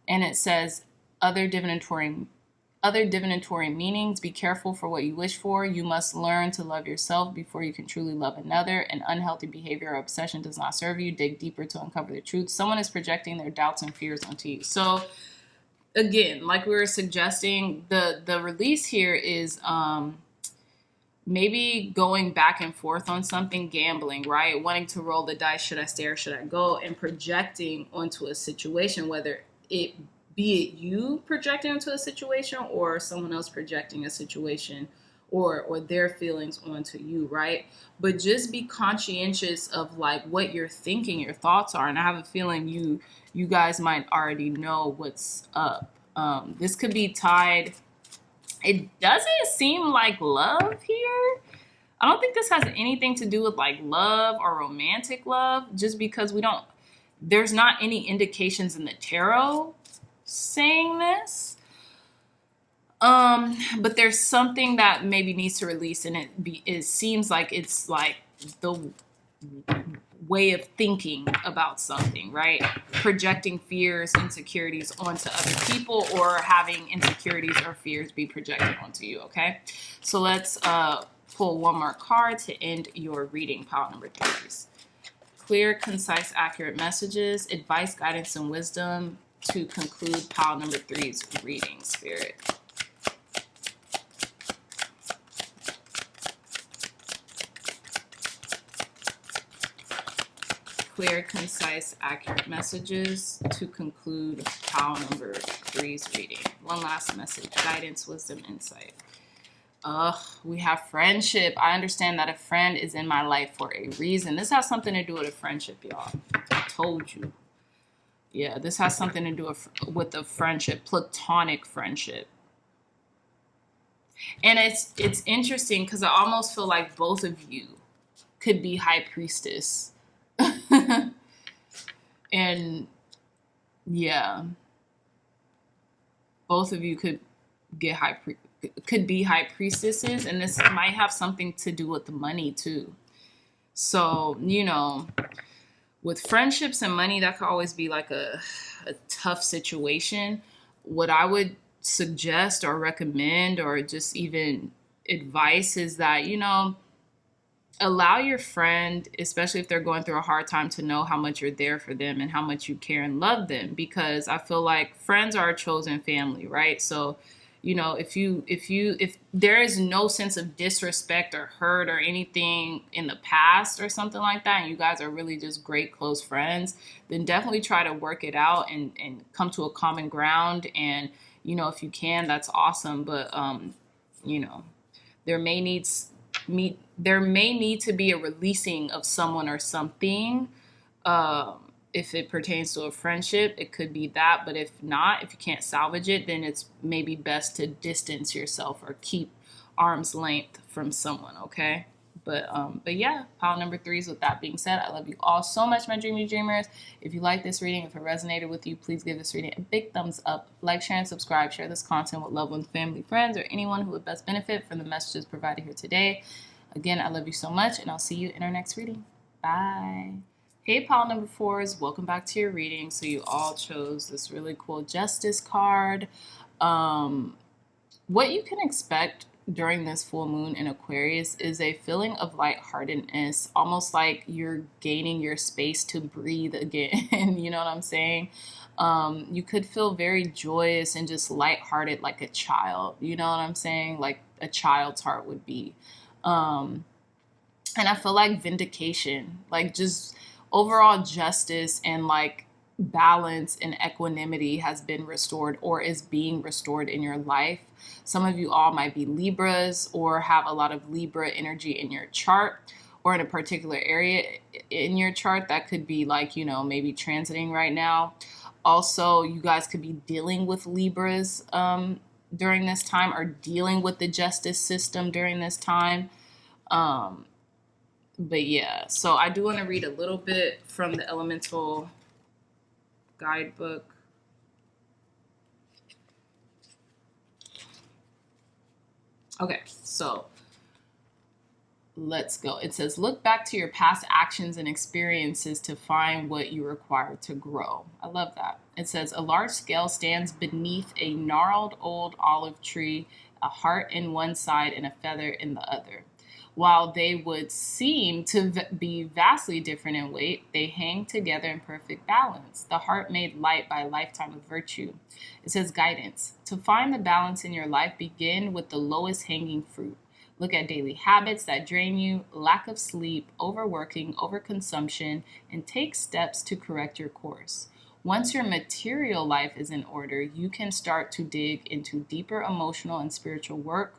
And it says other divinatory meanings. Be careful for what you wish for. You must learn to love yourself before you can truly love another. An unhealthy behavior or obsession does not serve you. Dig deeper to uncover the truth. Someone is projecting their doubts and fears onto you. So again, like we were suggesting, the release here is maybe going back and forth on something, gambling, right? Wanting to roll the dice, should I stay or should I go? And projecting onto a situation, whether it be it you projecting into a situation or someone else projecting a situation or their feelings onto you, right? But just be conscientious of like what you're thinking, your thoughts are. And I have a feeling you guys might already know what's up. This could be tied. It doesn't seem like love here. I don't think this has anything to do with like love or romantic love, just because there's not any indications in the tarot saying this. But there's something that maybe needs to release, and it seems like it's like the way of thinking about something, right? Projecting fears, insecurities onto other people, or having insecurities or fears be projected onto you, okay? So let's pull one more card to end your reading, pile number 3. Clear, concise, accurate messages, advice, guidance, and wisdom to conclude pile number 3's reading, Spirit. Clear, concise, accurate messages to conclude pile number 3's reading. One last message, guidance, wisdom, insight. We have friendship. I understand that a friend is in my life for a reason. This has something to do with a friendship, y'all. I told you. Yeah, this has something to do with a friendship, platonic friendship. And it's interesting because I almost feel like both of you could be high priestess. And yeah, both of you could get could be high priestesses, and this might have something to do with the money too. So, you know, with friendships and money, that could always be like a tough situation. What I would suggest or recommend or just even advice is that, you know, allow your friend, especially if they're going through a hard time, to know how much you're there for them and how much you care and love them, because I feel like friends are a chosen family, right? So, you know, if there is no sense of disrespect or hurt or anything in the past or something like that, and you guys are really just great close friends, then definitely try to work it out and come to a common ground. And, you know, if you can, that's awesome. But, you know, there may need there may need to be a releasing of someone or something. If it pertains to a friendship, it could be that. But if not, if you can't salvage it, then it's maybe best to distance yourself or keep arm's length from someone, okay? But yeah, pile number 3 is with that being said. I love you all so much, my dreamy dreamers. If you like this reading, if it resonated with you, please give this reading a big thumbs up. Like, share, and subscribe. Share this content with loved ones, family, friends, or anyone who would best benefit from the messages provided here today. Again, I love you so much, and I'll see you in our next reading. Bye. Hey, pile number 4s, welcome back to your reading. So you all chose this really cool Justice card. What you can expect during this full moon in Aquarius is a feeling of lightheartedness, almost like you're gaining your space to breathe again. You know what I'm saying? You could feel very joyous and just lighthearted like a child. You know what I'm saying? Like a child's heart would be. And I feel like vindication, like just overall justice and like balance and equanimity has been restored or is being restored in your life. Some of you all might be Libras or have a lot of Libra energy in your chart or in a particular area in your chart that could be like, you know, maybe transiting right now. Also, you guys could be dealing with Libras during this time or dealing with the justice system during this time. But yeah, so I do want to read a little bit from the Elemental Guidebook. Okay, so let's go. It says, look back to your past actions and experiences to find what you require to grow. I love that. It says, a large scale stands beneath a gnarled old olive tree, a heart in one side and a feather in the other. While they would seem to be vastly different in weight, they hang together in perfect balance. The heart made light by a lifetime of virtue. It says guidance. To find the balance in your life, begin with the lowest hanging fruit. Look at daily habits that drain you, lack of sleep, overworking, overconsumption, and take steps to correct your course. Once your material life is in order, you can start to dig into deeper emotional and spiritual work.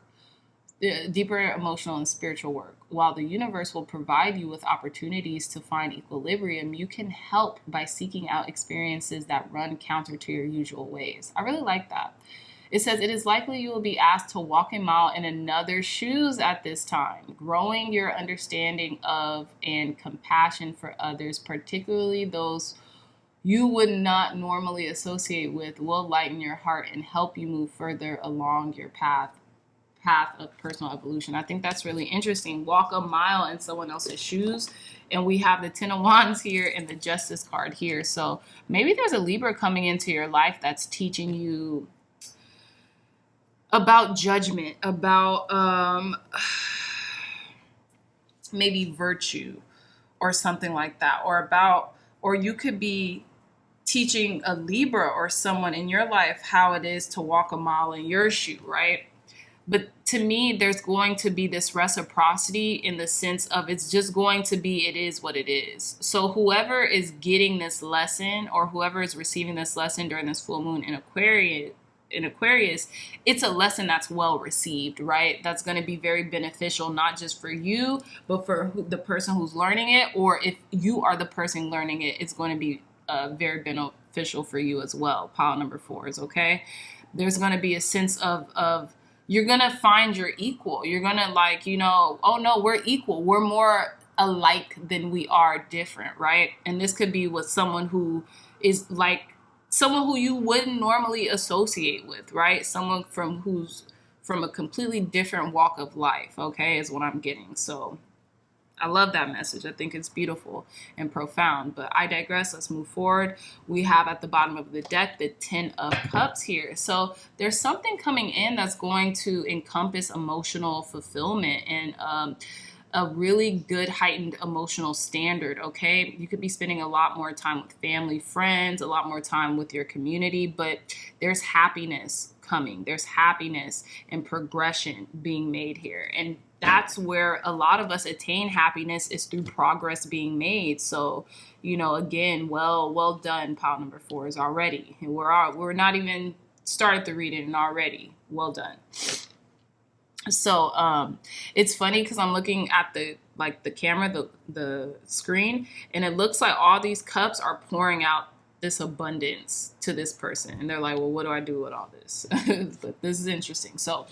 While the universe will provide you with opportunities to find equilibrium, you can help by seeking out experiences that run counter to your usual ways. I really like that. It says, it is likely you will be asked to walk a mile in another's shoes at this time. Growing your understanding of and compassion for others, particularly those you would not normally associate with, will lighten your heart and help you move further along your path of personal evolution. I think that's really interesting. Walk a mile in someone else's shoes. And we have the 10 of Wands here and the Justice card here. So maybe there's a Libra coming into your life that's teaching you about judgment, about maybe virtue or something like that. Or you could be teaching a Libra or someone in your life how it is to walk a mile in your shoe, right? But to me, there's going to be this reciprocity in the sense of it's just going to be, it is what it is. So whoever is getting this lesson or whoever is receiving this lesson during this full moon in Aquarius, it's a lesson that's well received, right? That's going to be very beneficial, not just for you, but for the person who's learning it. Or if you are the person learning it, it's going to be very beneficial for you as well. Pile number 4s, okay? There's going to be a sense of you're going to find your equal. You're going to like, you know, oh no, we're equal. We're more alike than we are different, right? And this could be with someone who is like someone who you wouldn't normally associate with, right? Someone who's from a completely different walk of life, okay, is what I'm getting. So I love that message. I think it's beautiful and profound, but I digress. Let's move forward. We have at the bottom of the deck the 10 of Cups here. So there's something coming in that's going to encompass emotional fulfillment and a really good heightened emotional standard, okay? You could be spending a lot more time with family, friends, a lot more time with your community, but there's happiness coming. There's happiness and progression being made here. And that's where a lot of us attain happiness is through progress being made. So, you know, again, well done, pile number 4s already. And we're not even started the reading and already well done. So it's funny because I'm looking at the camera, the screen, and it looks like all these cups are pouring out this abundance to this person, and they're like, well, what do I do with all this? But this is interesting. So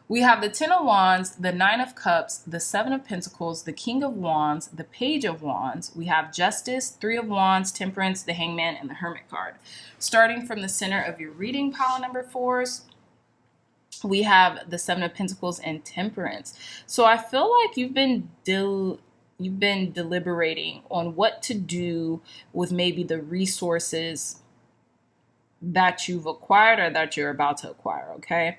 we have the Ten of Wands, the Nine of Cups, the Seven of Pentacles, the King of Wands, the Page of Wands. We have Justice, Three of Wands, Temperance, the Hangman, and the Hermit card. Starting from the center of your reading pile number fours, we have the Seven of Pentacles and Temperance. So I feel like you've been deliberating on what to do with maybe the resources that you've acquired or that you're about to acquire, okay?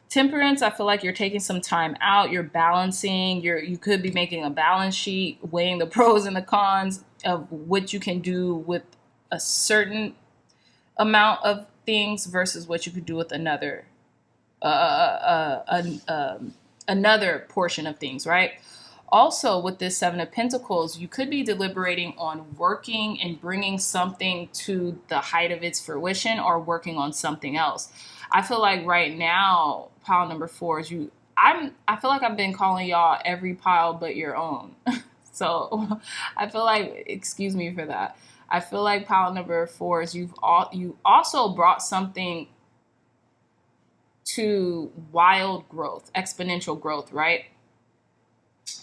Temperance, I feel like you're taking some time out, you're balancing, you could be making a balance sheet, weighing the pros and the cons of what you can do with a certain amount of things versus what you could do with another portion of things, right? Also, with this Seven of Pentacles, you could be deliberating on working and bringing something to the height of its fruition or working on something else. I feel like right now, pile number four is I feel like I've been calling y'all every pile but your own. So I feel like, excuse me for that. I feel like pile number four is you also brought something to wild growth, exponential growth, right?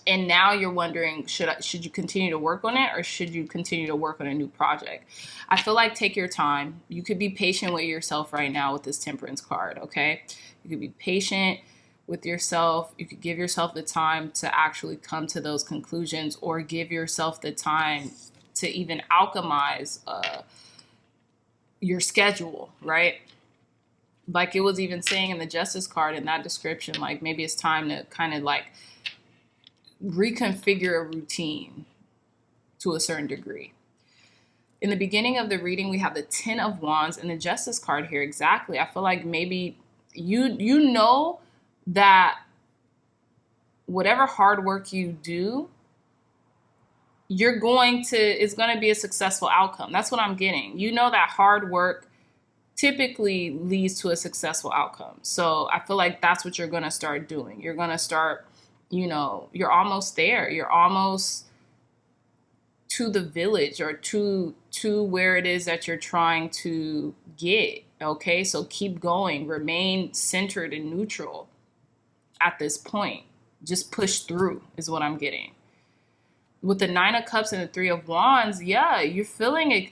And now you're wondering, should you continue to work on it or should you continue to work on a new project? I feel like take your time. You could be patient with yourself right now with this Temperance card, okay? You could be patient with yourself. You could give yourself the time to actually come to those conclusions, or give yourself the time to even alchemize your schedule, right? Like it was even saying in the Justice card in that description, like maybe it's time to kind of like reconfigure a routine to a certain degree. In the beginning of the reading, we have the Ten of Wands and the Justice card here. Exactly. I feel like maybe you know that whatever hard work you do, it's going to be a successful outcome. That's what I'm getting. You know that hard work typically leads to a successful outcome. So I feel like that's what you're going to start doing. You're going to start, you're almost there. You're almost to the village or to where it is that you're trying to get. Okay, so keep going. Remain centered and neutral at this point. Just push through is what I'm getting. With the Nine of Cups and the Three of Wands, yeah, you're feeling it.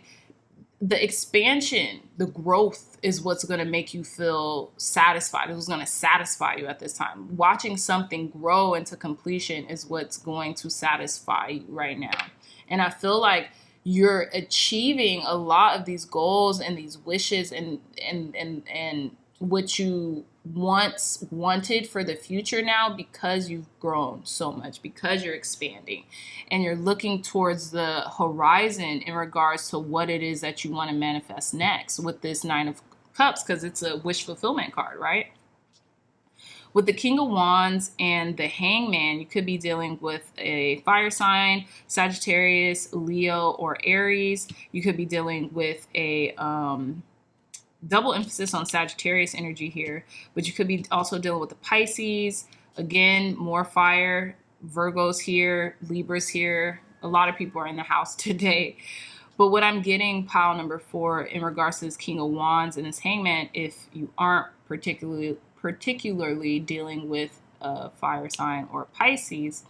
The expansion, the growth is what's going to make you feel satisfied. It was going to satisfy you at this time. Watching something grow into completion is what's going to satisfy you right now. And I feel like you're achieving a lot of these goals and these wishes and what you once wanted for the future now, because you've grown so much, because you're expanding and you're looking towards the horizon in regards to what it is that you want to manifest next with this Nine of Cups, because it's a wish fulfillment card, right? With the King of Wands and the Hangman, you could be dealing with a fire sign, Sagittarius, Leo, or Aries. You could be dealing with a double emphasis on Sagittarius energy here, but you could be also dealing with the Pisces. Again, more fire, Virgos here, Libras here. A lot of people are in the house today. But what I'm getting, pile number four, in regards to this King of Wands and this Hangman, if you aren't particularly dealing with a fire sign or Pisces,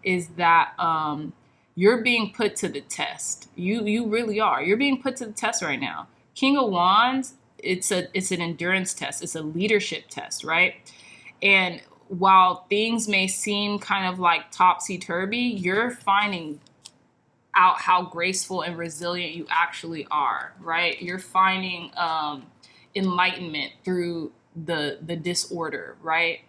is that you're being put to the test. You really are. You're being put to the test right now. King of Wands, it's an endurance test. It's a leadership test, right? And while things may seem kind of like topsy-turvy, you're finding out how graceful and resilient you actually are, right? You're finding enlightenment through the disorder, right?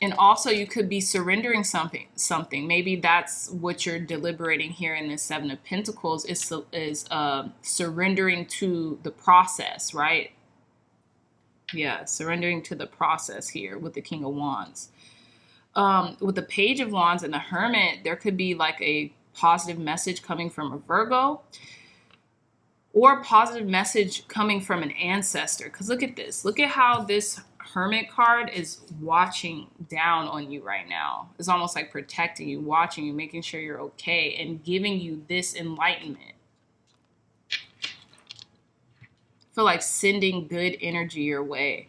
And also you could be surrendering something. Maybe that's what you're deliberating here in this Seven of Pentacles is surrendering to the process, right? Yeah, surrendering to the process here with the King of Wands. With the Page of Wands and the Hermit, there could be like a positive message coming from a Virgo, or positive message coming from an ancestor. Because look at this. Look at how this Hermit card is watching down on you right now. It's almost like protecting you, watching you, making sure you're okay, and giving you this enlightenment. I feel like sending good energy your way.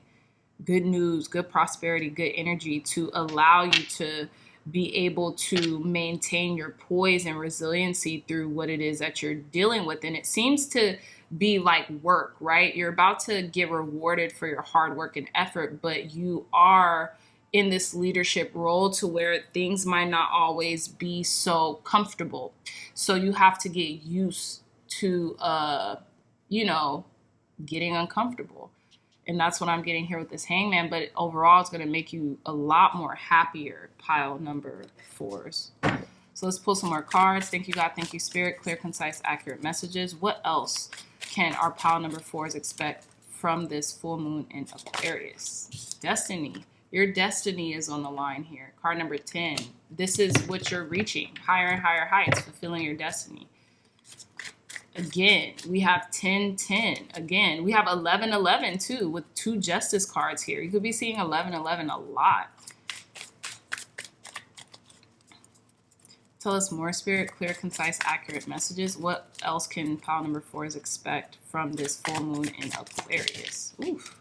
Good news, good prosperity, good energy to allow you to be able to maintain your poise and resiliency through what it is that you're dealing with. And it seems to be like work, right? You're about to get rewarded for your hard work and effort, but you are in this leadership role to where things might not always be so comfortable. So you have to get used to, getting uncomfortable. And that's what I'm getting here with this Hangman. But overall, it's going to make you a lot more happier, pile number 4s. So let's pull some more cards. Thank you, God. Thank you, Spirit. Clear, concise, accurate messages. What else can our pile number 4s expect from this full moon in Aquarius? Destiny. Your destiny is on the line here. Card number 10. This is what you're reaching. Higher and higher heights, fulfilling your destiny. Again, we have 10-10. Again, we have 11-11 too, with 2 justice cards here. You could be seeing 11-11 a lot. Tell us more, Spirit. Clear, concise, accurate messages. What else can pile number 4s expect from this full moon in Aquarius? Oof.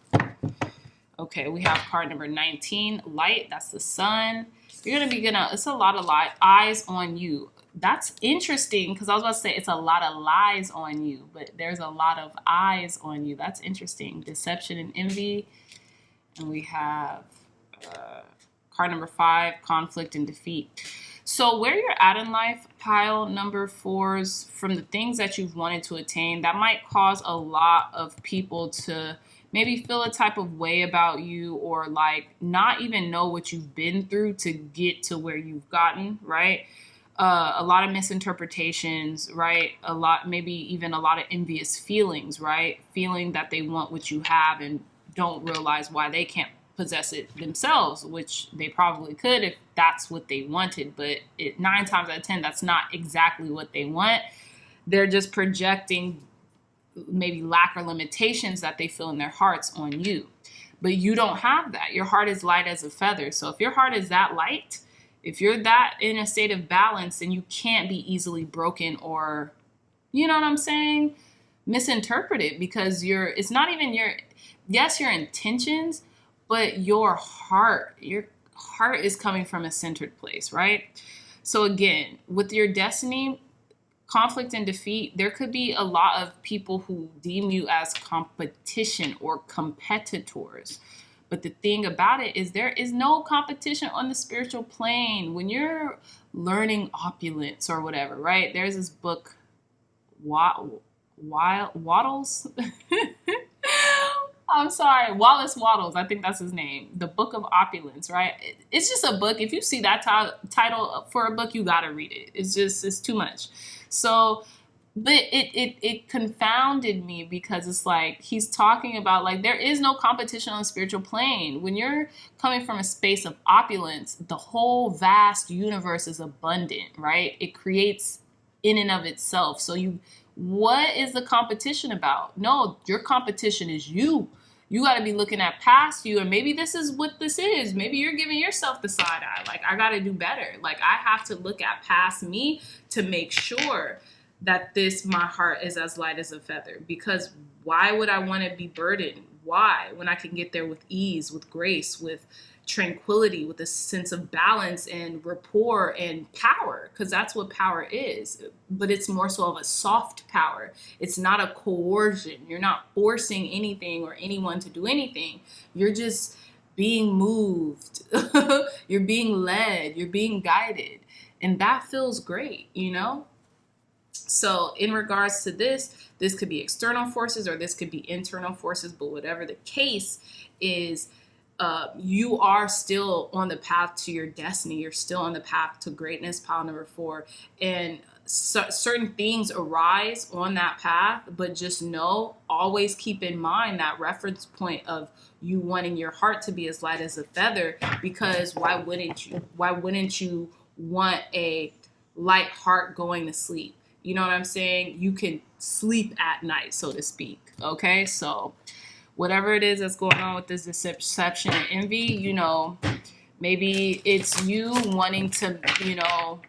Okay, we have card number 19, light. That's the sun. You're going to be it's a lot of light, eyes on you. That's interesting because I was about to say it's a lot of lies on you, but there's a lot of eyes on you. That's interesting. Deception and envy. And we have card number 5, conflict and defeat. So where you're at in life, pile number 4s, from the things that you've wanted to attain, that might cause a lot of people to maybe feel a type of way about you, or like not even know what you've been through to get to where you've gotten, right? A lot of misinterpretations, right? Maybe even a lot of envious feelings, right? Feeling that they want what you have and don't realize why they can't possess it themselves, which they probably could if that's what they wanted. But 9 times out of 10, that's not exactly what they want. They're just projecting maybe lack or limitations that they feel in their hearts on you. But you don't have that. Your heart is light as a feather. So if your heart is that light, if you're that in a state of balance, then you can't be easily broken or, you know what I'm saying, misinterpreted, because it's not even your intentions, but your heart is coming from a centered place, right? So again, with your destiny, conflict and defeat, there could be a lot of people who deem you as competition or competitors. But the thing about it is there is no competition on the spiritual plane. When you're learning opulence or whatever, right? There's this book, Waddles. I'm sorry, Wallace Waddles. I think that's his name. The Book of Opulence, right? It's just a book. If you see that title for a book, you got to read it. It's too much. So, but it confounded me, because it's like he's talking about like there is no competition on the spiritual plane. When you're coming from a space of opulence, the whole vast universe is abundant, right? It creates in and of itself. So what is the competition about? No, your competition is you. You got to be looking at past you, and maybe this is what this is. Maybe you're giving yourself the side eye. Like, I got to do better. Like, I have to look at past me to make sure that my heart is as light as a feather. Because why would I want to be burdened? Why? When I can get there with ease, with grace, with tranquility, with a sense of balance and rapport and power, because that's what power is. But it's more so of a soft power. It's not a coercion. You're not forcing anything or anyone to do anything. You're just being moved. You're being led. You're being guided. And that feels great, you know? So in regards to this could be external forces or this could be internal forces, but whatever the case is, you are still on the path to your destiny. You're still on the path to greatness, pile number 4. And certain things arise on that path, but just always keep in mind that reference point of you wanting your heart to be as light as a feather, because why wouldn't you? Why wouldn't you want a light heart going to sleep? You know what I'm saying? You can sleep at night, so to speak. Okay, so whatever it is that's going on with this deception and envy, you know, maybe it's you wanting to, you know,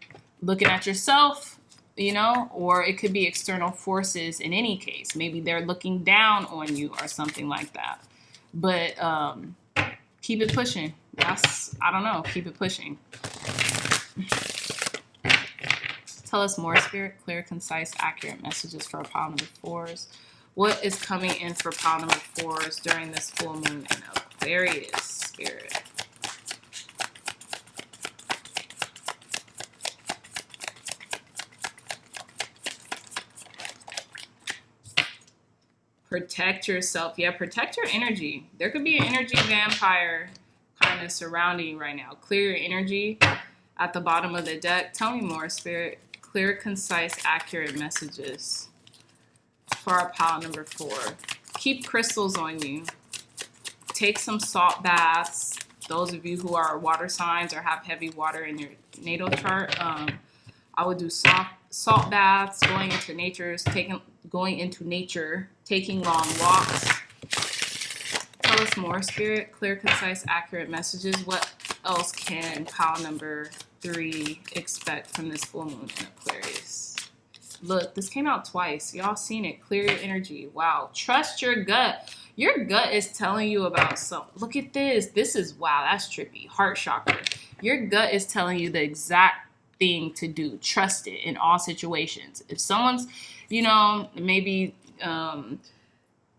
looking at yourself, you know, or it could be external forces in any case. Maybe they're looking down on you or something like that. But keep it pushing. I don't know, keep it pushing. Tell us more, Spirit. Clear, concise, accurate messages for pile number 4s. What is coming in for pile number 4s during this full moon in Aquarius, Spirit? Protect yourself. Yeah, protect your energy. There could be an energy vampire kind of surrounding you right now. Clear your energy at the bottom of the deck. Tell me more, Spirit. Clear, concise, accurate messages for our pile number 4. Keep crystals on you. Take some salt baths. Those of you who are water signs or have heavy water in your natal chart, I would do salt baths, going into nature, taking long walks. Tell us more, Spirit. Clear, concise, accurate messages. What else can pile number 3 expect from this full moon in Aquarius? Look, this came out twice. Y'all seen it. Clear your energy. Wow. Trust your gut. Your gut is telling you about something. Look at this. This is, wow, that's trippy. Heart chakra. Your gut is telling you the exact thing to do. Trust it in all situations. If someone's, you know, maybe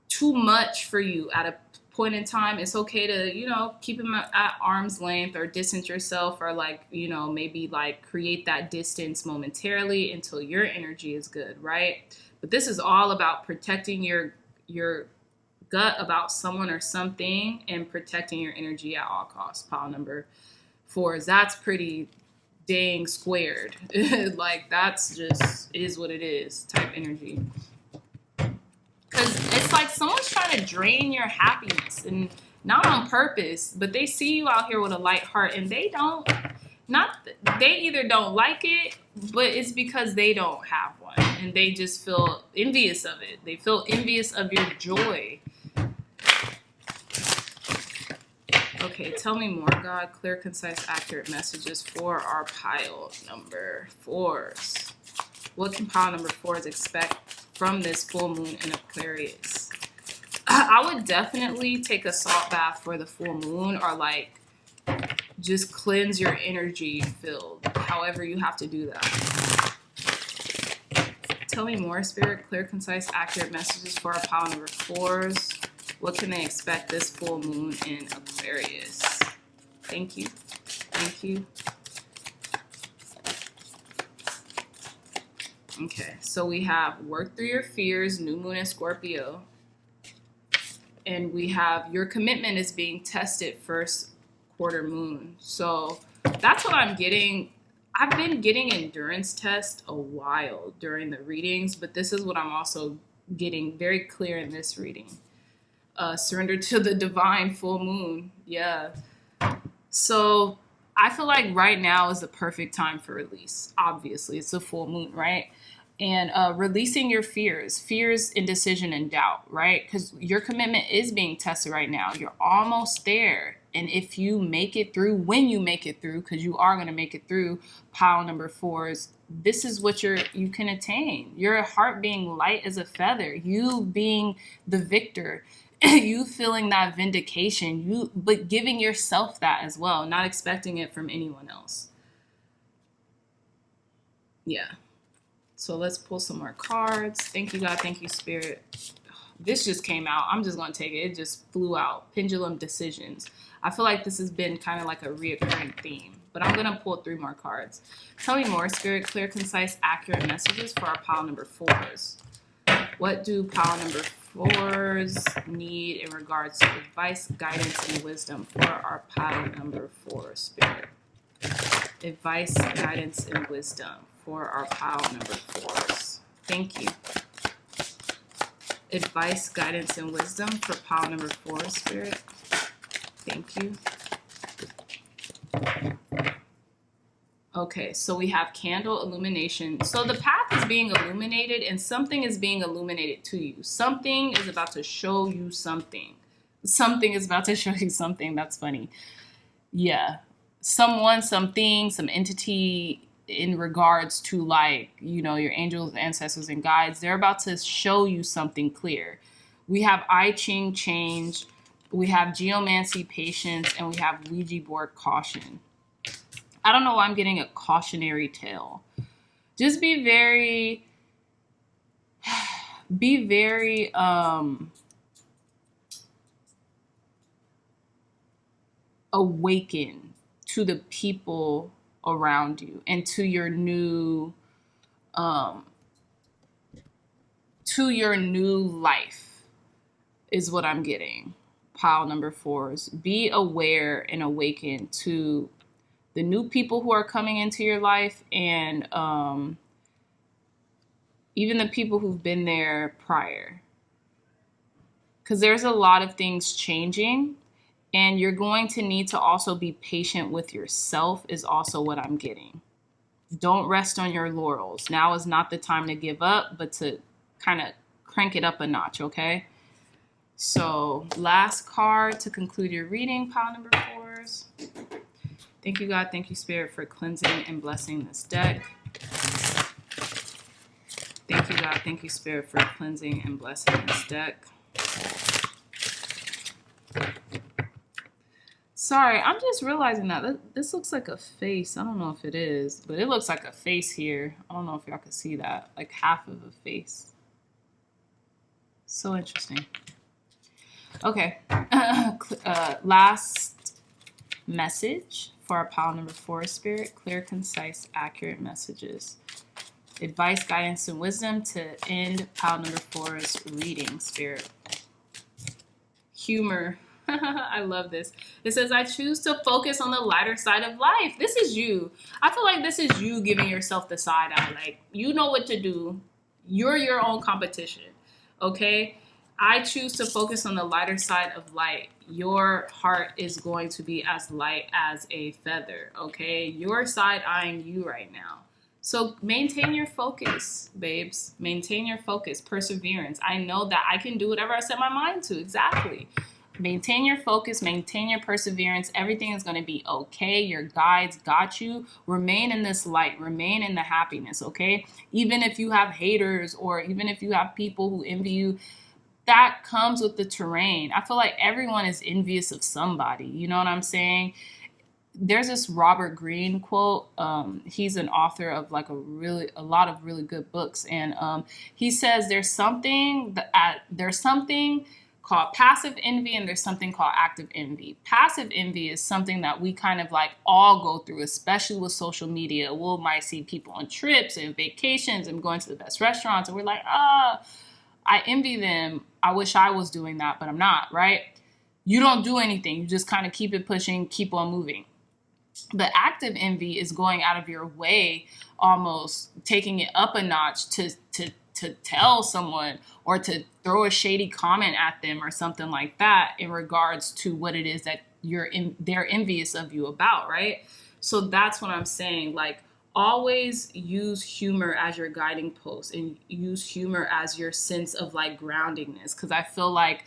too much for you at a point in time, it's okay to, you know, keep them at arm's length or distance yourself, or like, you know, maybe like create that distance momentarily until your energy is good, right? But this is all about protecting your gut about someone or something and protecting your energy at all costs. Pile number 4s, that's pretty dang squared. Like, that's just is what it is type energy. Because it's like someone's trying to drain your happiness, and not on purpose, but they see you out here with a light heart and they either don't like it, but it's because they don't have one and they just feel envious of it. They feel envious of your joy. Okay, tell me more, God. Clear, concise, accurate messages for our pile number 4s. What can pile number 4s expect from this full moon in Aquarius? I would definitely take a salt bath for the full moon, or like just cleanse your energy field, however you have to do that. Tell me more, Spirit. Clear, concise, accurate messages for our pile number 4s. What can they expect this full moon in Aquarius? Thank you. Thank you. Okay, so we have work through your fears, new moon in Scorpio. And we have your commitment is being tested, first quarter moon. So that's what I'm getting. I've been getting endurance tests a while during the readings, but this is what I'm also getting very clear in this reading. Surrender to the divine full moon. Yeah. So I feel like right now is the perfect time for release. Obviously, it's a full moon, right? And releasing your fears, indecision, and doubt, right? Because your commitment is being tested right now. You're almost there. And if you make it through, when you make it through, because you are going to make it through pile number 4s, this is what you can attain. Your heart being light as a feather, you being the victor, you feeling that vindication, but giving yourself that as well, not expecting it from anyone else. Yeah. So let's pull some more cards. Thank you, God. Thank you, Spirit. This just came out. I'm just going to take it. It just flew out. Pendulum decisions. I feel like this has been kind of like a reoccurring theme, but I'm going to pull 3 more cards. Tell me more, Spirit. Clear, concise, accurate messages for our pile number 4s. What do pile number 4s need in regards to advice, guidance, and wisdom for our pile number 4, Spirit? Advice, guidance, and wisdom for our pile number 4s. Thank you. Advice, guidance, and wisdom for pile number 4, Spirit. Thank you. Okay, so we have candle illumination. So the path is being illuminated and something is being illuminated to you. Something is about to show you something. Something is about to show you something. That's funny. Yeah. Someone, something, some entity in regards to, like, you know, your angels, ancestors, and guides. They're about to show you something clear. We have I Ching, change. We have geomancy, patience, and we have Ouija board, caution. I don't know why I'm getting a cautionary tale. Just be very awakened to the people around you and to your new life is what I'm getting. Pile number 4 is be aware and awakened to the new people who are coming into your life, and even the people who've been there prior. Because there's a lot of things changing, and you're going to need to also be patient with yourself is also what I'm getting. Don't rest on your laurels. Now is not the time to give up, but to kind of crank it up a notch, okay? So last card to conclude your reading, pile number 4s. Thank you, God. Thank you, Spirit, for cleansing and blessing this deck. Thank you, God. Thank you, Spirit, for cleansing and blessing this deck. Sorry, I'm just realizing that this looks like a face. I don't know if it is, but it looks like a face here. I don't know if y'all can see that. Like half of a face. So interesting. Okay. Last message for our pile number 4, Spirit. Clear, concise, accurate messages. Advice, guidance, and wisdom to end pile number 4's reading, Spirit. Humor. I love this. It says, I choose to focus on the lighter side of life. This is you. I feel like this is you giving yourself the side eye. Like, you know what to do. You're your own competition. Okay? I choose to focus on the lighter side of light. Your heart is going to be as light as a feather, okay? You're side-eyeing you right now. So maintain your focus, babes. Maintain your focus, perseverance. I know that I can do whatever I set my mind to, exactly. Maintain your focus, maintain your perseverance. Everything is going to be okay. Your guides got you. Remain in this light. Remain in the happiness, okay? Even if you have haters or even if you have people who envy you, that comes with the terrain. I feel like everyone is envious of somebody. You know what I'm saying? There's this Robert Greene quote. He's an author of like a lot of really good books, and he says there's something called passive envy and there's something called active envy. Passive envy is something that we kind of like all go through, especially with social media. We might see people on trips and vacations and going to the best restaurants, and we're like, I envy them. I wish I was doing that, but I'm not, right? You don't do anything. You just kind of keep it pushing, keep on moving. But active envy is going out of your way, almost taking it up a notch to tell someone or to throw a shady comment at them or something like that in regards to what it is that they're envious of you about, right? So that's what I'm saying. Like, always use humor as your guiding post and use humor as your sense of like groundingness, because I feel like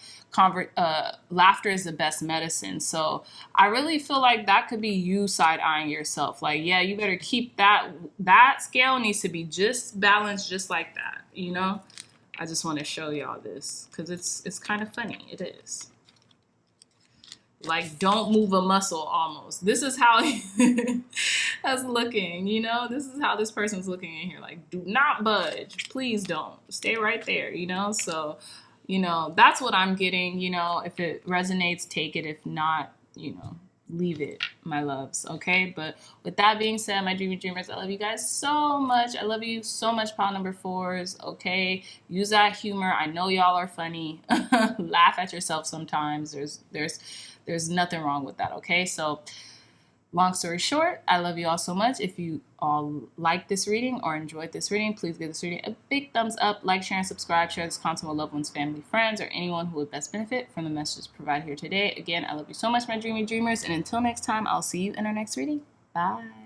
laughter is the best medicine. So I really feel like that could be you side-eyeing yourself. Like, yeah, you better keep that scale needs to be just balanced just like that, you know? I just want to show y'all this because it's kind of funny. It is. Like, don't move a muscle almost. This is how that's looking, you know? This is how this person's looking in here. Like, do not budge. Please don't. Stay right there, you know? So, you know, that's what I'm getting. You know, if it resonates, take it. If not, you know, leave it, my loves, okay? But with that being said, my dreamers, I love you guys so much. I love you so much, pile number 4s, okay? Use that humor. I know y'all are funny. Laugh at yourself sometimes. There's nothing wrong with that, okay? So long story short, I love you all so much. If you all like this reading or enjoyed this reading, please give this reading a big thumbs up, like, share, and subscribe. Share this content with loved ones, family, friends, or anyone who would best benefit from the messages provided here today. Again, I love you so much, my dreamers. And until next time, I'll see you in our next reading. Bye.